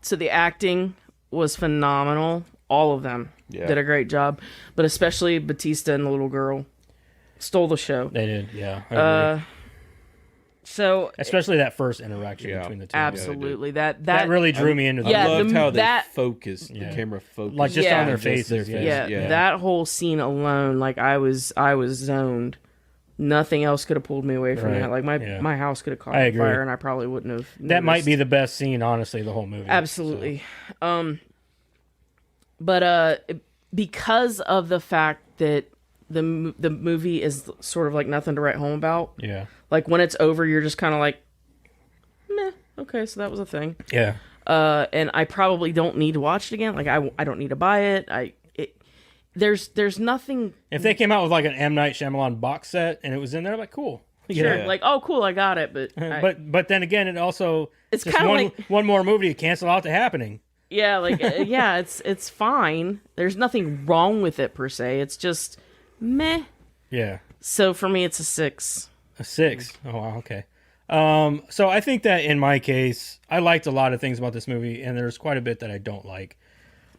so the acting was phenomenal. All of them did a great job, but especially Batista and the little girl stole the show. They did. Yeah. I agree. So Especially that first interaction Yeah. between the two. absolutely that That really drew me into the yeah, I loved the- how they that- focused, Yeah. the camera focused. Like just Yeah. on their Just their faces. face. yeah, Yeah. that whole scene alone, like I was zoned. Nothing else could have pulled me away from Right, that. Like yeah. my house could have caught I on agree. fire, and I probably wouldn't have. That might noticed. be the best scene, honestly, the whole movie. Absolutely. But because of the fact that the movie is sort of like nothing to write home about. So, yeah. Like when it's over, you're just kind of like, meh. Okay, so that was a thing. Yeah. And I probably don't need to watch it again. Like I don't need to buy it. There's nothing. If they came out with like an M Night Shyamalan box set and it was in there, I'm like, cool. Sure, Yeah. like oh cool, I got it. But But then again, it also It's just kinda one, like- one more movie to cancel out the happening. yeah, like yeah, it's fine. There's nothing wrong with it per se. It's just meh. Yeah. So for me, it's a 6. A 6. Oh wow, okay. So I think that in my case, I liked a lot of things about this movie, and there's quite a bit that I don't like.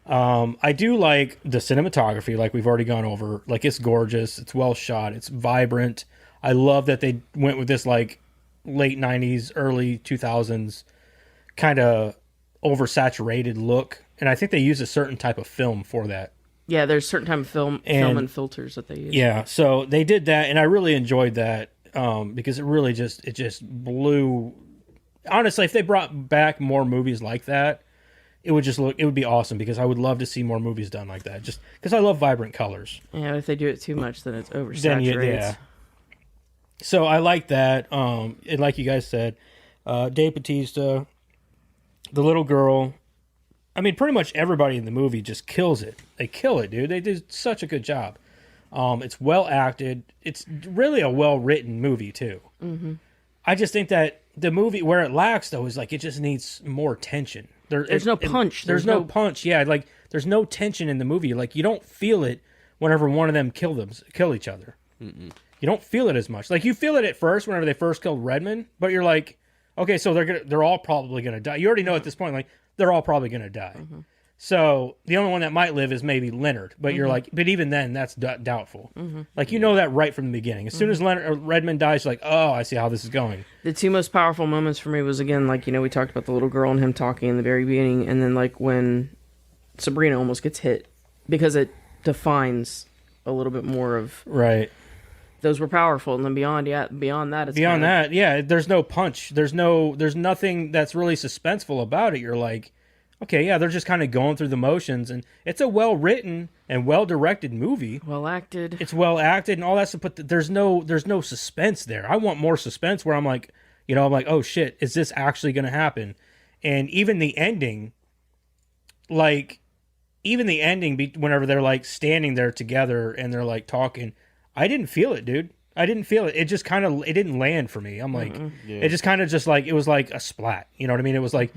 I do like the cinematography, like we've already gone over. Like it's gorgeous, it's well shot, it's vibrant. I love that they went with this like late 90s, early 2000s kind of oversaturated look, and I think they use a certain type of film for that. Yeah, there's certain type of film and filters that they use. Yeah, so they did that, and I really enjoyed that because it just blew. Honestly, if they brought back more movies like that, it would be awesome because I would love to see more movies done like that. Just because I love vibrant colors. Yeah, if they do it too much, then it's Then oversaturated. yeah. So I like that. And like you guys said, Dave Bautista, the little girl. I mean, pretty much everybody in the movie just kills it. They kill it, dude. They did such a good job. It's well acted. It's really a well written movie too. Mm-hmm. I just think that the movie where it lacks though is like it just needs more tension. There's no punch. There's no punch. Yeah, like there's no tension in the movie. Like you don't feel it whenever one of them kill each other. Mm-mm. You don't feel it as much. Like you feel it at first whenever they first killed Redmond, but you're like, okay, so they're all probably gonna die. You already know at this point, like they're all probably gonna die. Mm-hmm. So the only one that might live is maybe Leonard, but you're like, but even then, that's doubtful. Mm-hmm. Like you know that right from the beginning. As soon as Redmond dies, you're like, oh, I see how this is going. The two most powerful moments for me was again, like we talked about the little girl and him talking in the very beginning, and then like when Sabrina almost gets hit because it defines a little bit more of Right. those were powerful, and then beyond that, it's Beyond kinda, that, yeah, there's no punch. There's nothing that's really suspenseful about it. You're like, okay, yeah, they're just kind of going through the motions, and it's a well written and well directed movie. well acted. It's well acted and all that stuff, but there's no suspense there. I want more suspense where I'm like, oh shit, is this actually going to happen? And even the ending, whenever they're like standing there together and they're like talking, I didn't feel it, dude. I didn't feel it. It just kind of, it didn't land for me. I'm like, it just kind of just like, it was like a splat. You know what I mean? It was like,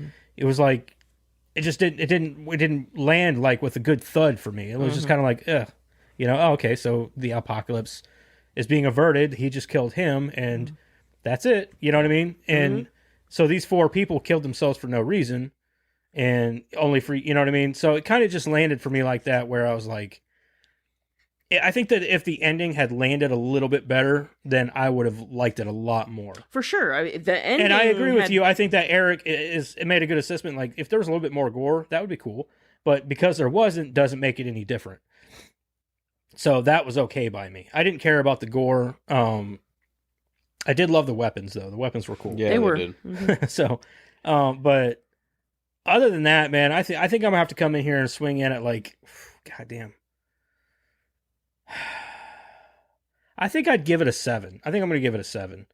it just didn't land like with a good thud for me. It was just kind of like, ugh, oh, okay. So the apocalypse is being averted. He just killed him, and that's it. You know what I mean? And so these 4 people killed themselves for no reason, and only for, you know what I mean? So it kind of just landed for me like that, where I was like, I think that if the ending had landed a little bit better, then I would have liked it a lot more. For sure. I mean, the ending. And I agree with you. I think that Eric it made a good assessment. Like, if there was a little bit more gore, that would be cool. But because there wasn't, doesn't make it any different. So that was okay by me. I didn't care about the gore. I did love the weapons, though. The weapons were cool. Yeah, They were. did. So, but other than that, man, I think I'm gonna have to come in here and swing in at like, goddamn. I think I'd give it a 7. I think I'm gonna give it a 7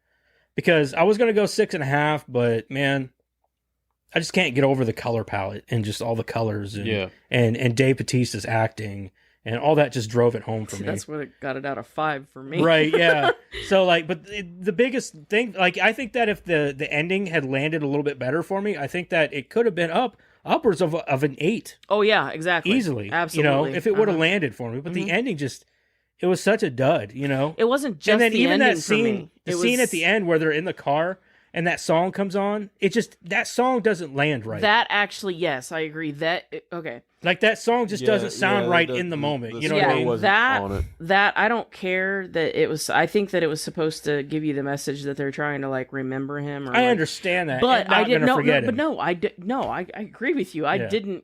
because I was gonna go 6.5, but man, I just can't get over the color palette and just all the colors and and Dave Bautista's acting and all that just drove it home for me. That's what got it out of 5 for me. Right, yeah. So like, but the biggest thing, like, I think that if the ending had landed a little bit better for me, I think that it could have been upwards of an 8 Oh yeah, exactly. easily. Absolutely. You know, if it would have landed for me, but the ending just, it was such a dud. You know, It wasn't just and then the even ending that for me. scene, the scene at the end where they're in the car and that song comes on, it just, that song doesn't land right. That actually, yes, I agree. Okay. Like, that song just doesn't sound right in the moment. You know what I yeah, mean? that I don't care that it was. I think that it was supposed to give you the message that they're trying to like remember him. Or, I like, understand that, but and not I didn't. gonna No, forget but him. no, I agree with you. I Yeah. didn't.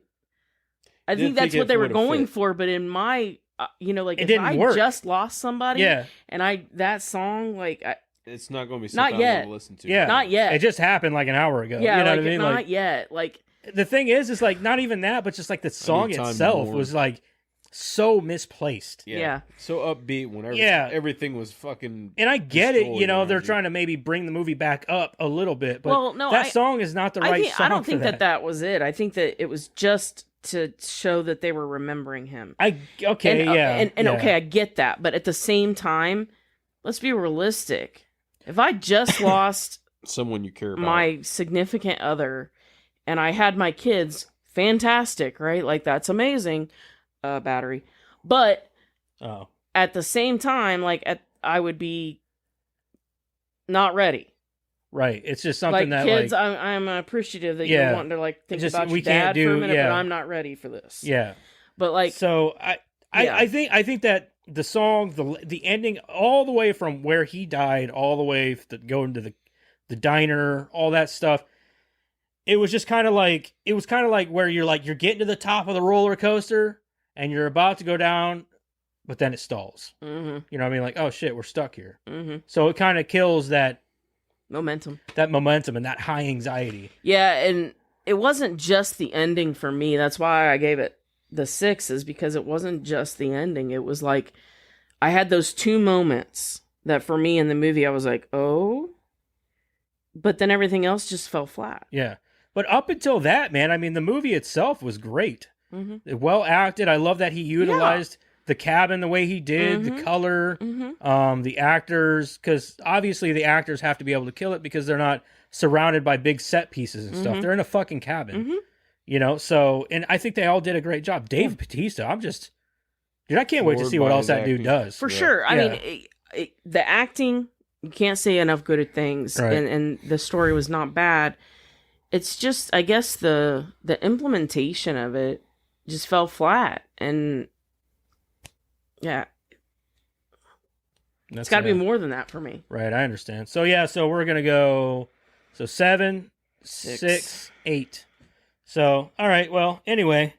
I Didn't think that's think what it they were would've going fit. for. But in my, like, It if didn't I work. just lost somebody, Yeah, and that song, like, It's not going to be Not something yet. I'm going to listen to. yeah. Not yet. It just happened like an hour ago. yeah, you know like, what I mean? not Like, yet. Like, the thing is like, not even that, but just like the song time to itself mourn. was like so misplaced. Yeah. So upbeat when Yeah. everything was fucking. And I get it, destroyed you know, around they're you. trying to maybe bring the movie back up a little bit, but Well, no, that I- song is not the right song I don't for think that. that was it. I think that it was just to show that they were remembering him. Okay, and, yeah. and yeah. okay, I get that, but at the same time, let's be realistic. If I just lost Someone you care about. my significant other and I had my kids, fantastic, right? Like, that's amazing. Battery. But Oh, at the same time, like, I would be not ready. right. It's just Like, something that, kids, like, I'm appreciative that Yeah. you're wanting to, like, think Just- about we your can't dad for a do- minute, yeah. but I'm not ready for this. yeah. But, like, So Yeah. I think that the song, the ending, all the way from where he died, all the way to going to the diner, all that stuff. It was just kind of like, where you're getting to the top of the roller coaster and you're about to go down, but then it stalls. mm-hmm, You know what I mean? Like, oh shit, we're stuck here. mm-hmm. So it kind of kills that Momentum. momentum and that high anxiety. Yeah, and it wasn't just the ending for me. That's why I gave it the 6, is because it wasn't just the ending. It was like, I had those 2 moments that for me in the movie, I was like, oh, but then everything else just fell flat. Yeah. But up until that, man, I mean, the movie itself was great. Mm-hmm. Well acted. I love that he utilized the cabin the way he did, the color, Mm-hmm. the actors, because obviously the actors have to be able to kill it because they're not surrounded by big set pieces and stuff. Mhm. They're in a fucking cabin, Mhm. you know. So, and I think they all did a great job. Dave Bautista, dude, I can't wait to Floored see what by else his that dude acting. does. For Yeah. sure. I Yeah. mean, the acting, you can't say enough good things, Right. and the story was not bad. It's just, I guess, the implementation of it just fell flat, and yeah, it's got to be more than that for me. Right, I understand. So yeah, so we're gonna go 7, 6. 6, 8. So all right, well, anyway,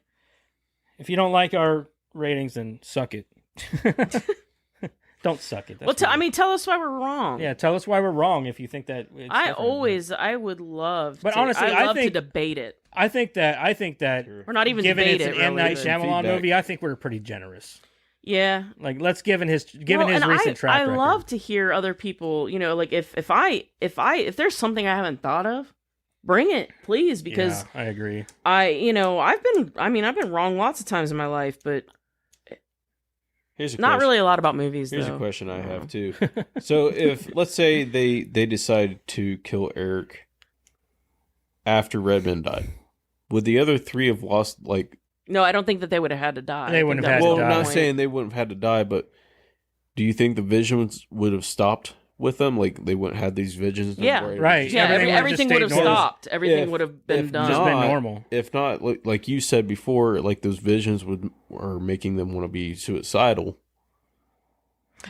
if you don't like our ratings, then suck it. Don't suck it. That's Well, I rude. mean, tell us why we're wrong. yeah, tell us why we're wrong if you think that. It's I would love. But to, honestly, I I love think- to debate it, I think that Sure. or not even given debate it's it. an M really, Night but- Shyamalan Feedback. movie, I think we're pretty generous. Yeah, Like, let's given his Well, his and recent track I record. love to hear other people. You know, like if there's something I haven't thought of, bring it, please, because yeah, I agree. I've been wrong lots of times in my life, but Here's a not question. really a lot about movies. Here's though. a question I have too. So if let's say they decide to kill Eric after Redmond died, would the other 3 have lost like? No, I don't think that they would have had to die. They I wouldn't think have that had was to Well, the I'm not die. point. saying they wouldn't have had to die, but do you think the visions would have stopped with them? Like they wouldn't have these visions? Yeah. Right. Yeah, Everything would've just everything would have stayed normal. stopped. Everything If- would have been if done. Just been not- normal. If not, like you said before, like those visions are making them want to be suicidal.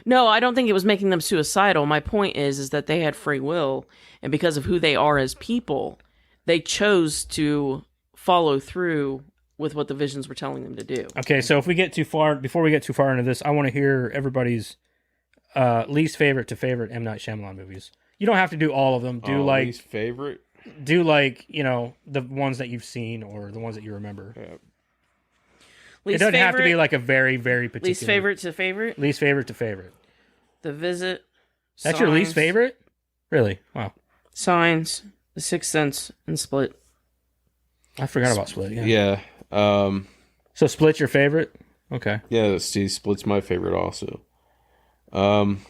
No, I don't think it was making them suicidal. My point is that they had free will, and because of who they are as people, they chose to follow through with what the visions were telling them to do. Okay, so if we get too far, before we get too far into this, I want to hear everybody's least favorite to favorite M. Night Shyamalan movies. You don't have to do all of them. Do Least favorite? the ones that you've seen or the ones that you remember. Least It doesn't have to be favorite- like a very, very particular. least favorite to favorite. Least favorite to favorite. The Visit. That's your least Signs, favorite? Really? Wow. Signs, The Sixth Sense, and Split. I forgot about Split. Yeah. Yeah. So Split's your favorite? Okay. Yeah, see, Split's my favorite also. Of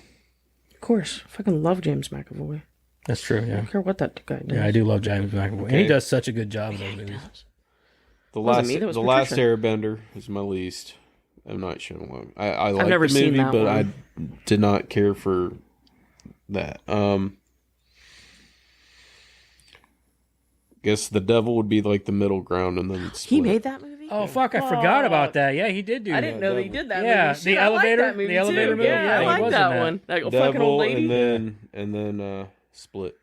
course, I fucking love James McAvoy. That's true. I Yeah. don't care what that guy does. Yeah, I do love James McAvoy. And he does such a good job in those movies. The Wasn't last, me, that was the last Patricia. Airbender is my least. I'm not sure. I like never the seen movie, that but one. I did not care for that. Guess the devil would be like the middle ground, and then Split. He made that movie? Oh, fuck. I forgot about that. Yeah, he did do I that. didn't know that he did that Yeah, movie. the Shit, I like elevator- that movie the elevator too. movie? Yeah, Yeah, I he like was in that that. one. Like a Devil, fucking old lady. and then Split.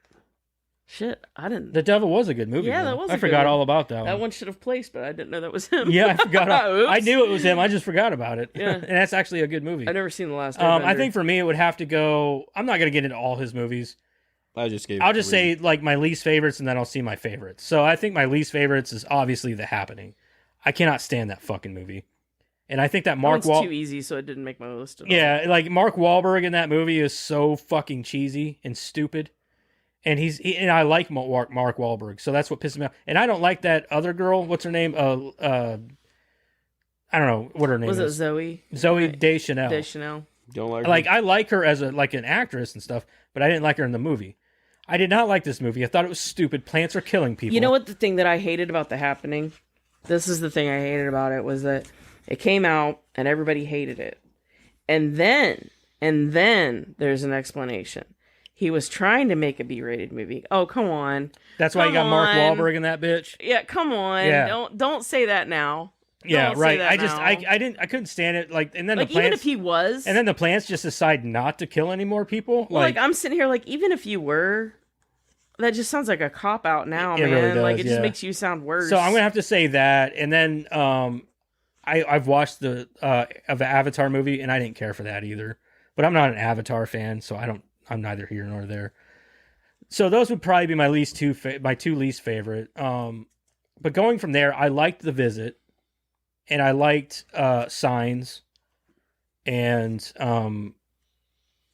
Shit, I didn't. The Devil was a good movie. Yeah, though. that was I a good forgot one. all about that one. That one should have placed, but I didn't know that was him. Yeah, I forgot. I Oops. knew it was him. I just forgot about it. Yeah. And that's actually a good movie. I've never seen the last. I Airbender. think for me, it would have to go. I'm not going to get into all his movies. I just gave. I'll just 3. say like my least favorites, and then I'll see my favorites. So I think my least favorites is obviously The Happening. I cannot stand that fucking movie, and I think that Mark That one's too Wahlberg. easy, so it didn't make my list at all. Yeah, like Mark Wahlberg in that movie is so fucking cheesy and stupid, and and I like Mark Wahlberg, so that's what pisses me off. And I don't like that other girl. What's her name? I don't know what her name Was it is. Zoe? Zoe Deschanel. Deschanel. Don't like. Like I like her as an actress and stuff, but I didn't like her in the movie. I did not like this movie. I thought it was stupid. Plants are killing people. You know what the thing that I hated about The Happening? This is the thing I hated about it was that it came out and everybody hated it. And then there's an explanation. He was trying to make a B-rated movie. Oh, come on. That's why you got Come Mark on. Wahlberg in that bitch. Yeah, come on. Yeah. Don't say that now. Yeah, Don't say right. that I just now. I couldn't stand it. Like and then Like the plants even if he was and then the plants just decide not to kill any more people. like I'm sitting here like even if you were, that just sounds like a cop out now, It man. really Like does, it just yeah. makes you sound worse. so I'm gonna have to say that. And then I've watched the of the Avatar movie and I didn't care for that either. But I'm not an Avatar fan, so I'm neither here nor there. So those would probably be my my two least favorite. But going from there, I liked The Visit, and I liked Signs, and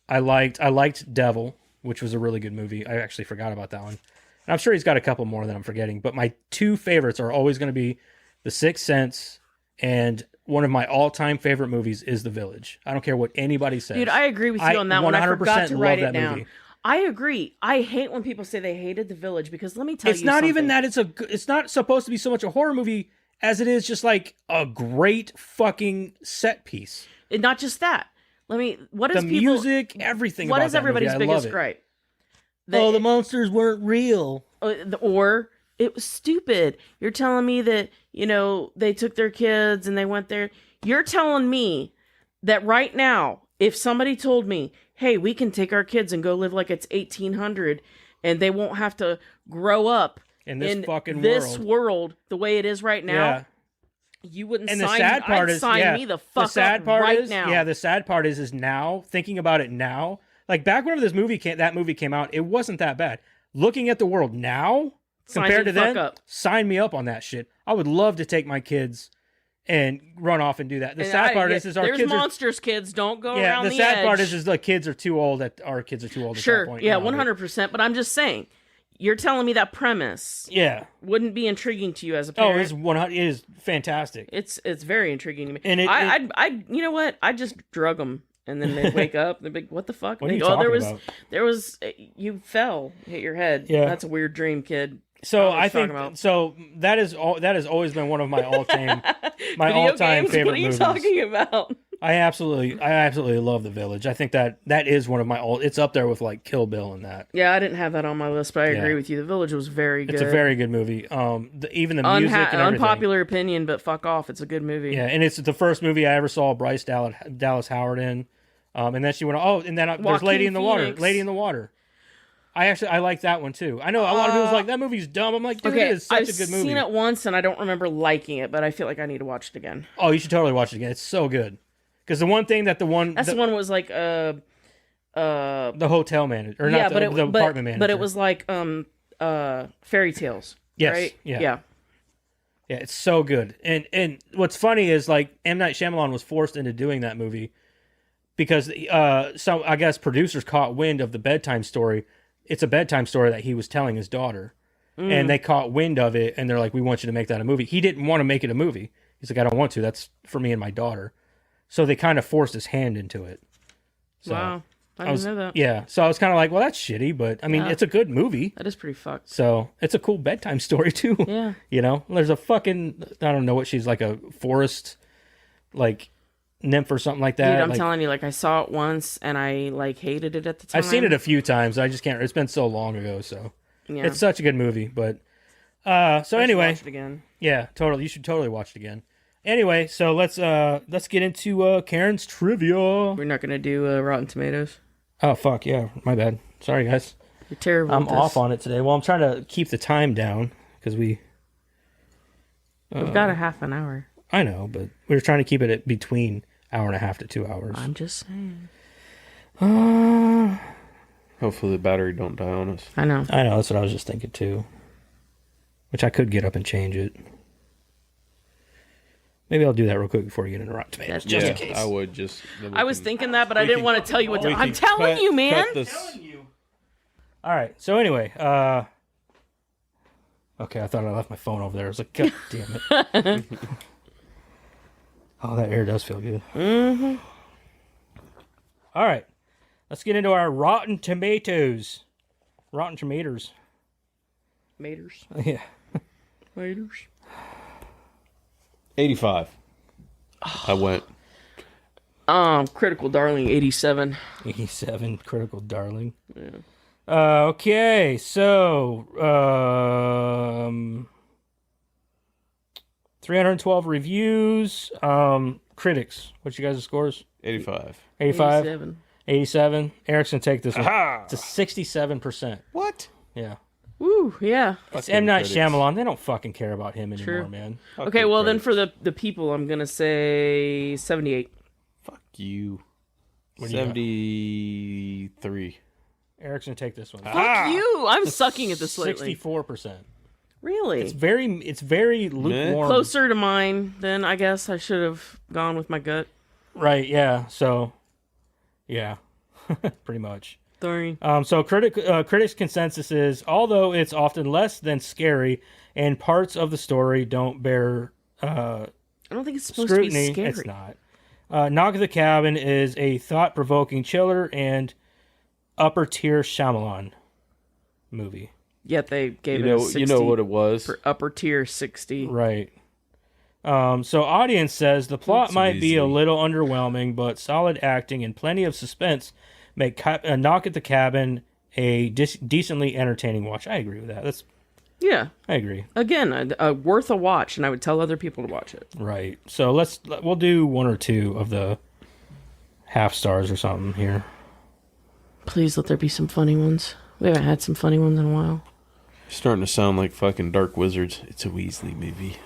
I liked Devil, which was a really good movie. I actually forgot about that one. And I'm sure he's got a couple more that I'm forgetting. But my two favorites are always going to be The Sixth Sense, and one of my all-time favorite movies is The Village. I don't care what anybody says. Dude, I agree with you on that one. I 100% forgot to write love it that down. movie. I agree. I hate when people say they hated The Village because let me tell It's you not something. even that it's not supposed to be so much a horror movie as it is just like a great fucking set piece. And not just that. What is The people, music, everything. what about is that movie, everybody's I love biggest it. gripe? Oh, the monsters weren't real. Or it was stupid. You're telling me that, they took their kids and they went there. You're telling me that right now, if somebody told me, hey, we can take our kids and go live like it's 1800 and they won't have to grow up In this fucking this world. world the way it is right now, Yeah. you wouldn't And sign the sad part I'd is, sign yeah, me the fuck the sad up part right is, now. yeah, the sad part is now thinking about it now. Like back whenever that movie came out, it wasn't that bad. Looking at the world now Sign compared me to the then, fuck up. sign me up on that shit. I would love to take my kids and run off and do that. The And sad part is our there's kids are monsters, kids. Don't go yeah. around The the sad part edge. is the kids are too old. Our kids are too old. At Sure, that point yeah, now, but- 100%. But I'm just saying, you're telling me that premise Yeah. wouldn't be intriguing to you as a Oh, parent. it's 100. It is fantastic. It's very intriguing to me. And I you know what? I just drug them, and then they wake up. They're like, "What the fuck?" What are They you go, talking about? there was you fell, hit your head. Yeah. That's a weird dream, kid. So I I don't think know what you're talking about. so. That has always been one of my all-time Video all-time games? favorite What are you movies. talking about? I absolutely love The Village. I think that is one of my old. It's up there with like Kill Bill and that. Yeah, I didn't have that on my list, but I agree Yeah. with you. The Village was very good. It's a very good movie. Even the music and everything. Unpopular opinion, but fuck off. It's a good movie. Yeah, and it's the first movie I ever saw Bryce Dallas Howard in. And then she went, and then there's Joaquin Lady in the Water. Phoenix. Lady in the Water. I like that one too. I know a lot of people's like that movie's dumb. I'm like, dude, Okay, it is such I've a good movie. seen it once and I don't remember liking it, but I feel like I need to watch it again. Oh, you should totally watch it again. It's so good. Because the one thing that That's the one that was like the hotel manager or yeah, not but the apartment manager, but it was like fairy tales. Yes, right? yeah. Yeah. Yeah, it's so good. And what's funny is like M. Night Shyamalan was forced into doing that movie because some I guess producers caught wind of the bedtime story. It's a bedtime story that he was telling his daughter. And they caught wind of it and they're like, we want you to make that a movie. He didn't want to make it a movie. He's like, I don't want to. That's for me and my daughter. So they kind of forced his hand into it. So Wow. I didn't know that. Yeah. So I was kind of like, well, that's shitty, but I mean, Yeah. it's a good movie. That is pretty fucked. So it's a cool bedtime story too. Yeah. You know, there's a fucking, I don't know what she's like, a forest, like nymph or something like that. Dude, I'm like, telling you, like I saw it once and I like hated it at the time. I've seen it a few times. I just can't, it's been so long ago. So Yeah. it's such a good movie, but, so I should anyway, watch it again. yeah, totally. You should totally watch it again. Anyway, so let's get into, Karen's trivia. We're not gonna do Rotten Tomatoes. Oh, fuck. Yeah. My bad. Sorry, guys. You're terrible. I'm at this. off on it today. Well, I'm trying to keep the time down because We've got a half an hour. I know, but we were trying to keep it at between hour and a half to 2 hours. I'm just saying. Hopefully the battery don't die on us. I know. I know, that's what I was just thinking too. Which I could get up and change it. Maybe I'll do that real quick before you get into Rotten Tomatoes. That's Just Yeah, in case. I would just. then we I was can- thinking that, but I we didn't can- want to tell you what to. we I'm can telling cut- you, man. cut this- All right. So anyway, okay, I thought I left my phone over there. I was like, God damn it. Oh, that air does feel good. Mm-hmm. All right. Let's get into our Rotten Tomatoes. Rotten Tomatoes. Maters. Yeah. Maters. 85. I went. Critical Darling 87. 87, Critical Darling. Yeah. Okay, so 312 reviews. Critics, what's you guys' scores? 85. 85, 87. 87. Erickson, take this one. Aha! It's a 67%. What? Yeah, Woo, yeah. it's Fucking M. Night critics. Shyamalan. They don't fucking care about him anymore, True. man. Okay, well then for the people, I'm gonna say 78. Fuck you. What do you got? 73. Erickson, take this one. Fuck you! I'm sucking at this lately. 64%. Really? It's very lukewarm. Closer to mine than I guess I should have gone with my gut. Right? Yeah. So, yeah, pretty much. Sorry. So critics' consensus is, although it's often less than scary and parts of the story don't bear I don't think it's supposed scrutiny, to be scary. it's not. Knock at the Cabin is a thought-provoking chiller and upper-tier Shyamalan movie. Yet they gave You it a know, 60 you know what it was? for upper tier 60. Right. So audience says the plot That's might be a easy. little underwhelming, but solid acting and plenty of suspense make Knock at the Cabin a decently entertaining watch. I agree with that. Yeah. I agree. Again, worth a watch, and I would tell other people to watch it. Right. So we'll do one or two of the half stars or something here. Please let there be some funny ones. We haven't had some funny ones in a while. Starting to sound like fucking Dark Wizards. It's a Weasley movie.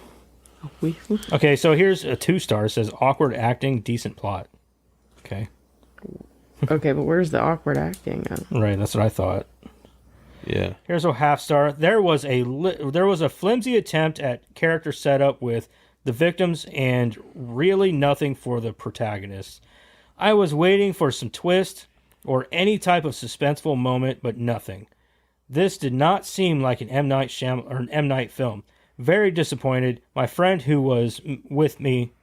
Okay, so here's a 2-star. It says awkward acting, decent plot. Okay. Okay, but where's the awkward acting? Right, that's what I thought. Yeah. Here's a half star. There was a flimsy attempt at character setup with the victims and really nothing for the protagonists. I was waiting for some twist or any type of suspenseful moment, but nothing. This did not seem like an M. Night or an M. Night film. Very disappointed. My friend who was with me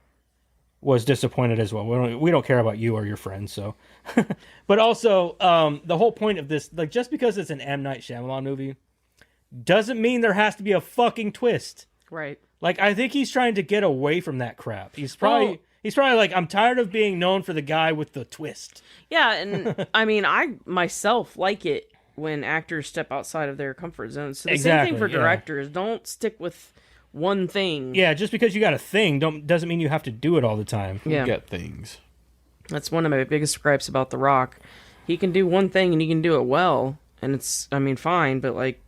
was disappointed as well. We don't care about you or your friends, so. But also, the whole point of this, like, just because it's an M. Night Shyamalan movie, doesn't mean there has to be a fucking twist. Right. Like, I think he's trying to get away from that crap. He's probably He's probably like, I'm tired of being known for the guy with the twist. Yeah, and I mean, I myself like it when actors step outside of their comfort zone. So the same thing for Exactly, yeah. directors. Don't stick with one thing. Yeah, just because you got a thing doesn't mean you have to do it all the time. Yeah. You got things. That's one of my biggest gripes about The Rock. He can do one thing and he can do it well, and it's, I mean, fine, but like,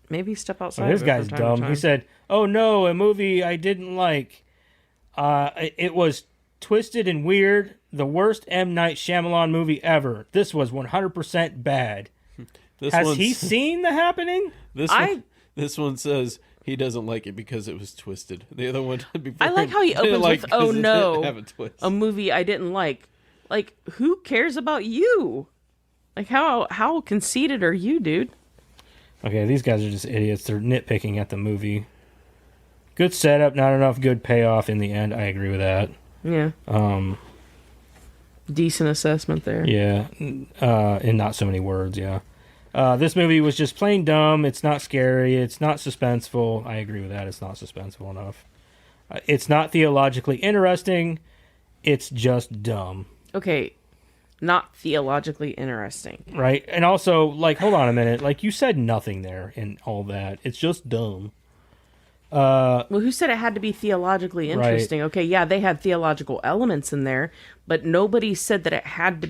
maybe step outside. This of it guy's from time to dumb. time. He said, "Oh no, a movie I didn't like. It was twisted and weird. The worst M. Night Shyamalan movie ever. This was 100% bad." This Has one's- he seen The Happening? This one says he doesn't like it because it was twisted. The other one, before, I like how he didn't opens like with, 'cause "Oh it didn't no, have a twist." a movie I didn't like." Like, who cares about you? Like, how conceited are you, dude? Okay, these guys are just idiots. They're nitpicking at the movie. Good setup, not enough good payoff in the end. I agree with that. Yeah. Decent assessment there. Yeah, in not so many words, yeah. This movie was just plain dumb. It's not scary. It's not suspenseful. I agree with that. It's not suspenseful enough. It's not theologically interesting. It's just dumb, Okay, not theologically interesting. right? And also, like, hold on a minute. Like, you said nothing there in all that. It's just dumb. Well, who said it had to be theologically Right. interesting? Okay, yeah, they had theological elements in there, but nobody said that it had to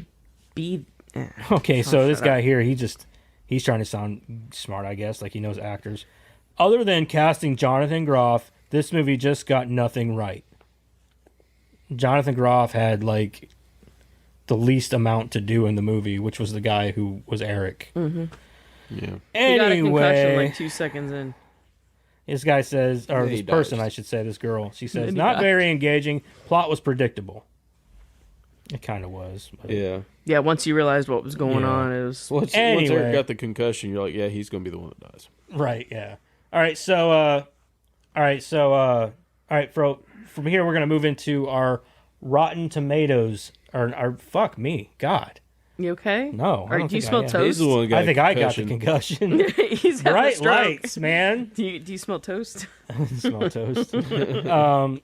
be. Okay, so this shut guy here, he's trying to sound smart, I guess, like he knows actors. Other than casting Jonathan Groff, this movie just got nothing right. Jonathan Groff had like the least amount to do in the movie, which was the guy who was Eric. Mm-hmm. Yeah. He got a concussion Anyway, like 2 seconds in. this guy says, or Yeah, this he person, dies. I should say, this girl, she says, Then he not dies. very engaging. Plot was predictable. It kind of was. But Yeah. Yeah, once you realized what was going Yeah. on, it was. Once Anyway. Eric got the concussion, you're like, yeah, he's gonna be the one that dies. Right, yeah. All right, so from here we're gonna move into our Rotten Tomatoes, or fuck me, God, You okay? no. I Or don't do you think smell I am. toast? He's the one that got I think I got the concussion. concussion. He's got a Bright stroke. lights, man. Do you smell toast? Smell toast.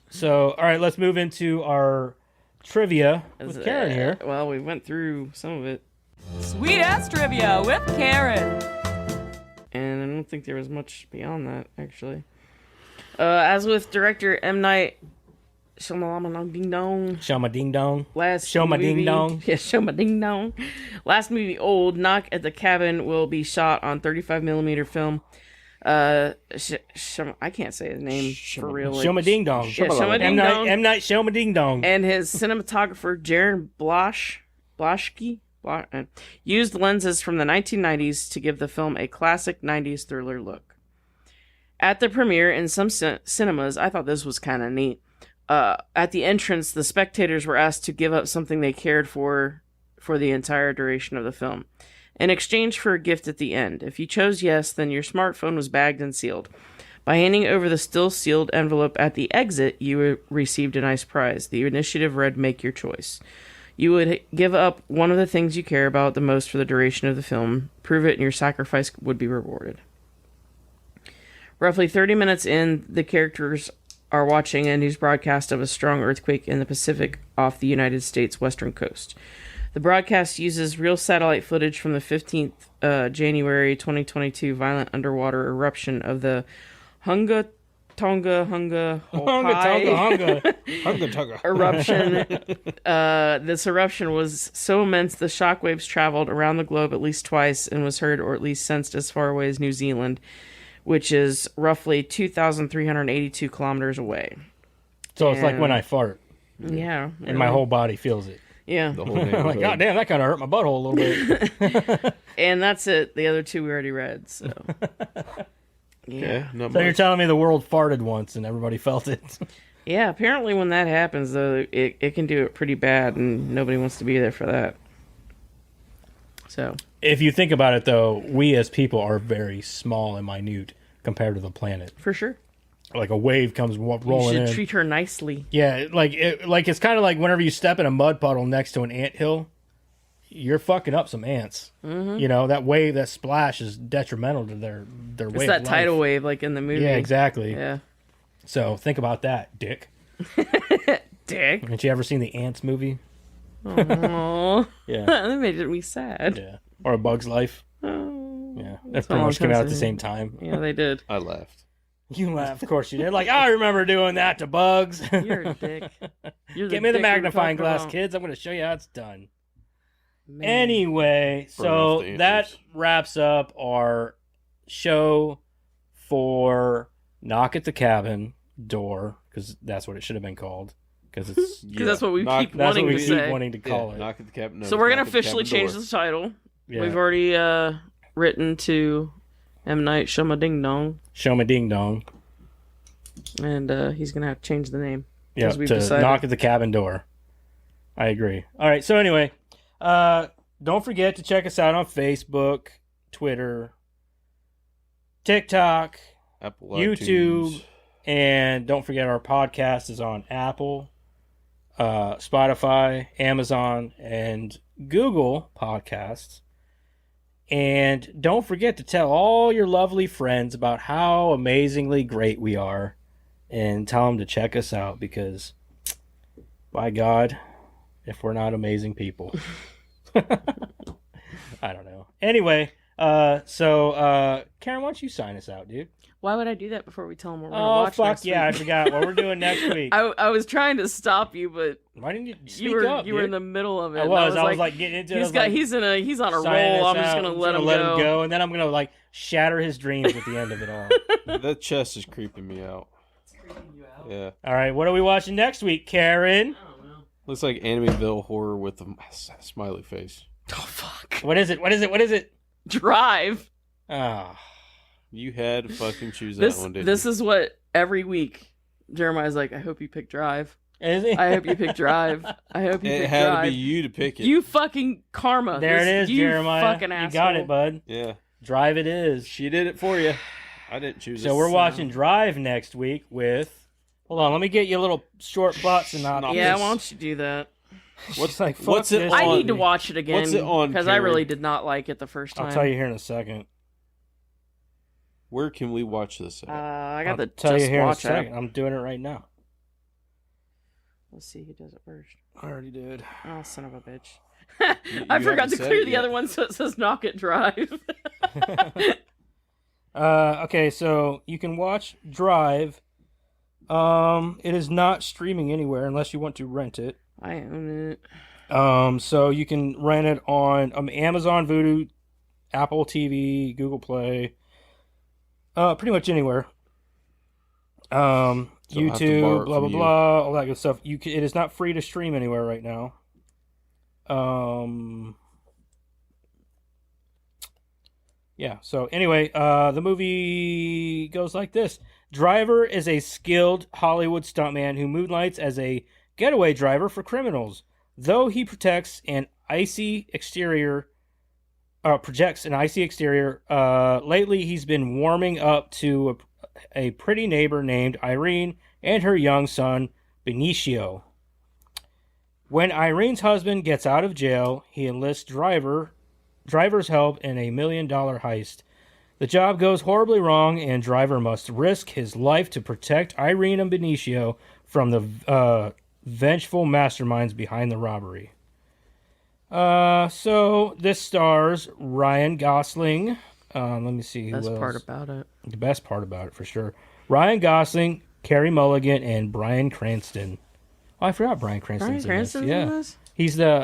So all right, let's move into our trivia with Karen here. Well, we went through some of it, Sweet ass trivia with Karen. and I don't think there was much beyond that, actually. As with director M. Night Shyamalan Ding Dong. Show my ding dong. Last Show my movie, ding dong. Yeah, show my ding dong. Last movie, Old Knock at the Cabin, will be shot on 35mm film. I can't say his name for real. Show my ding dong. Yeah, show my ding M. dong. Night. Show my ding dong. And his cinematographer, Jaron Blaschke, used lenses from the 1990s to give the film a classic 90s thriller look. At the premiere in some cinemas, I thought this was kind of neat. At the entrance, the spectators were asked to give up something they cared for the entire duration of the film, in exchange for a gift at the end. If you chose yes, then your smartphone was bagged and sealed. By handing over the still sealed envelope at the exit, you received a nice prize. The initiative read, "Make your choice." You would give up one of the things you care about the most for the duration of the film. Prove it, and your sacrifice would be rewarded. Roughly 30 minutes in, the characters are watching a news broadcast of a strong earthquake in the Pacific off the United States western coast. The broadcast uses real satellite footage from the 15th January 2022 violent underwater eruption of the Hunga Tonga Hunga, hunga, hunga. eruption. This eruption was so immense the shockwaves traveled around the globe at least twice and was heard or at least sensed as far away as New Zealand, which is roughly 2,382 kilometers away. So it's like when I fart Yeah. and my whole body feels it. Yeah. The whole I'm like, neighborhood. God damn, that kind of hurt my butthole a little bit. And that's it. The other two we already read, so. Yeah, not So you're much. telling me the world farted once and everybody felt it? Yeah, apparently when that happens, though, it can do it pretty bad, and nobody wants to be there for that. So. If you think about it, though, we as people are very small and minute compared to the planet. For sure. Like a wave comes You rolling should in. treat her nicely. Yeah, like it's kind of like whenever you step in a mud puddle next to an anthill, you're fucking up some ants. Mm-hmm. You know, that wave, that splash is detrimental to their It's way that of tidal life. wave, like in the movie. Yeah, exactly. Yeah. So think about that, dick. dick. Haven't you ever seen the Ants movie? Aww. Yeah. That made me sad. Yeah. Or A Bug's Life? Oh. Yeah. That That's pretty all much I'm came out at the saying. same time. Yeah, they did. I laughed. You laugh. Of course you did. Like, I remember doing that to Bugs. You're a dick. You're Give me the dick we were magnifying talking glass, about. kids. I'm going to show you how it's done. Man. Anyway, Burn so off the that answers. wraps up our show for Knock at the Cabin Door, because that's what it should have been called. Because it's Because that's what we Knock- keep that's wanting what we to keep say. wanting to call it. Knock at the cabin. No, So we're knock gonna at the officially cabin change door. the title. Yeah. We've already written to M. Night Shyamalan Dong, Show me ding dong. and he's gonna have to change the name. Yeah, As we've to decided. Knock at the Cabin Door. I agree. All right, so anyway, don't forget to check us out on Facebook, Twitter, TikTok, Apple YouTube, iTunes. and don't forget our podcast is on Apple, Spotify, Amazon, and Google Podcasts. And don't forget to tell all your lovely friends about how amazingly great we are, and tell them to check us out, because by God, if we're not amazing people. I don't know. Anyway, so Karen, why don't you sign us out, dude? Why would I do that before we tell him what we're gonna Oh, watch fuck next yeah, I week? forgot what we're doing next week. I was trying to stop you, but Why didn't you speak you were up, you were dude? in the middle of it. I and was like getting into it. I he's was got like, he's on a signing roll. us I'm just out. gonna I'm let him go. and then I'm gonna like shatter his dreams at the end of it all. That chest is creeping me out. Yeah. All right, what are we watching next week, Karen? Looks like Amityville horror with a smiley face. Oh fuck! What is it? What is it? What is it? Drive. Oh, You had to fucking choose that This one, didn't this you? is what every week Jeremiah's like. I hope you pick Drive. is it? I hope you pick Drive. I hope you It pick had Drive. to be you to pick it. You fucking karma. There it is, You Jeremiah. Fucking You asshole. got it, bud. Yeah. Drive it is. She did it for you. I didn't choose it. So we're watching Drive next week with. Hold on, let me get you a little short plot synopsis. Yeah, why don't you do that? What's like, fuck what's it this. on? I need to watch it again. What's it on, Because I Karen? really did not like it the first time. I'll tell you here in a second. Where can we watch this at? I got I'll the tell Just you here in a Watch second. app. I'm doing it right now. Let's see who does it first. I already did. Oh, son of a bitch. You I forgot haven't to said clear it the yet. other one so it says Knock It Drive. Okay, so you can watch Drive. It is not streaming anywhere unless you want to rent it. I own it. So you can rent it on Amazon, Vudu, Apple TV, Google Play, pretty much anywhere. So I'll have to borrow YouTube, it blah blah from you. blah, all that good stuff. It is not free to stream anywhere right now. Yeah. So anyway, the movie goes like this: Driver is a skilled Hollywood stuntman who moonlights as a getaway driver for criminals. Though he projects an icy exterior, lately he's been warming up to a pretty neighbor named Irene and her young son, Benicio. When Irene's husband gets out of jail, he enlists Driver's help in a $1 million heist. The job goes horribly wrong, and Driver must risk his life to protect Irene and Benicio from the vengeful masterminds behind the robbery. So this stars Ryan Gosling. Let me see who That's else. part about it. The best part about it, for sure. Ryan Gosling, Carey Mulligan, and Bryan Cranston. Oh, I forgot Bryan Bryan Cranston's in this. Cranston's Yeah, in this?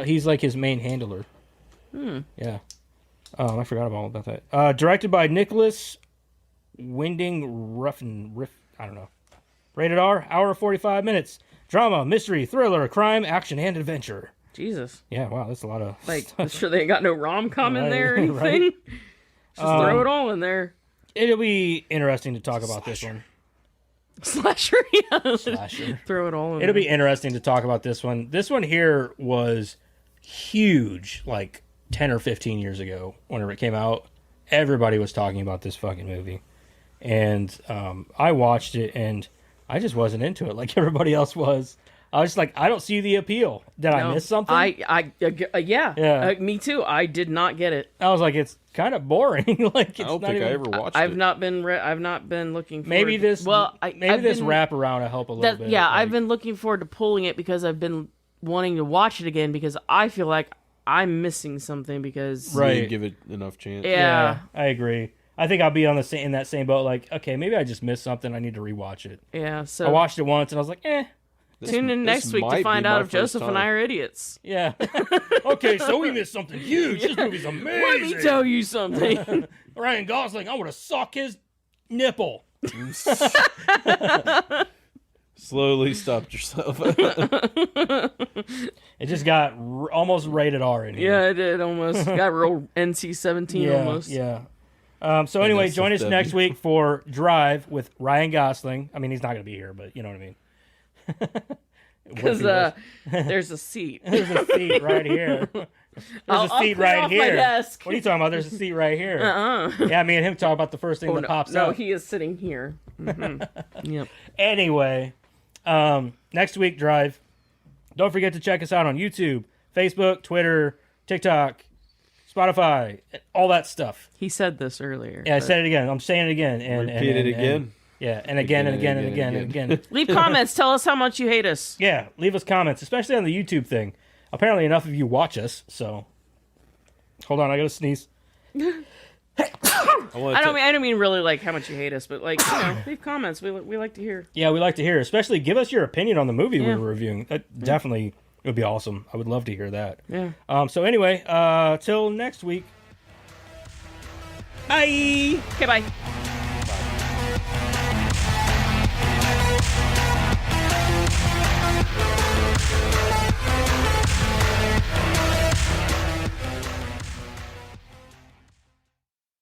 he's like his main handler. Yeah. I forgot all about that. Directed by Nicholas Winding Refn. I don't know. Rated R, hour and 45 minutes. Drama, mystery, thriller, crime, action, and adventure. Jesus. Yeah, wow, that's a lot of Like, sure they ain't got no rom-com in Right, there or anything? right. Just throw it all in there. It'll be interesting to talk about this one. Slasher, yeah. Slasher. Throw it all in It'll there. be interesting to talk about this one. This one here was huge, like 10 or 15 years ago, whenever it came out. Everybody was talking about this fucking movie. And I watched it, and I just wasn't into it like everybody else was. I was just like, I don't see the appeal. Did I miss something? Yeah. Yeah. Me too. I did not get it. I was like, it's kind of boring. Like, it's I don't not think even, I ever watched I've it. not been. I've not been looking. Maybe forward this. Well, maybe this been, wraparound will help a little bit. Yeah, like- I've been looking forward to pulling it because I've been wanting to watch it again because I feel like I'm missing something because. You Right. didn't give it enough chance. Yeah. I agree. I think I'll be on the same in that same boat. Like, okay, maybe I just missed something. I need to rewatch it. Yeah. So I watched it once and I was like, tune in next week to find out if Joseph and I are idiots. yeah. Okay, so we missed something huge. This movie's amazing. Let me tell you something. Ryan Gosling, I would have sucked his nipple. Slowly stopped yourself. It just got almost rated R in here. Yeah, it did almost. Got real NC-17 almost. Yeah. So anyway, join us NSFW. next week for Drive with Ryan Gosling. I mean, he's not going to be here, but you know what I mean. Because there's a seat. There's a seat right here. There's I'll a seat put it right off my here. desk. What are you talking about? There's a seat right here. Yeah, me and him talk about the first thing that pops no, up. he is sitting here. Yep. Anyway, next week, Drive. Don't forget to check us out on YouTube, Facebook, Twitter, TikTok, Spotify, all that stuff. He said this earlier. Yeah, I but- said it again. I'm saying it again. And Repeat it again. And, yeah, and again and again and again and again. Leave comments. Tell us how much you hate us. Yeah, leave us comments, especially on the YouTube thing. Apparently, enough of you watch us, so. Hold on, I gotta sneeze. I don't mean really like how much you hate us, but like leave comments. We like to hear. Yeah, we like to hear. Especially, give us your opinion on the movie Yeah. we're reviewing. That definitely would be awesome. I would love to hear that. Yeah. So anyway, till next week. Bye. Okay, bye.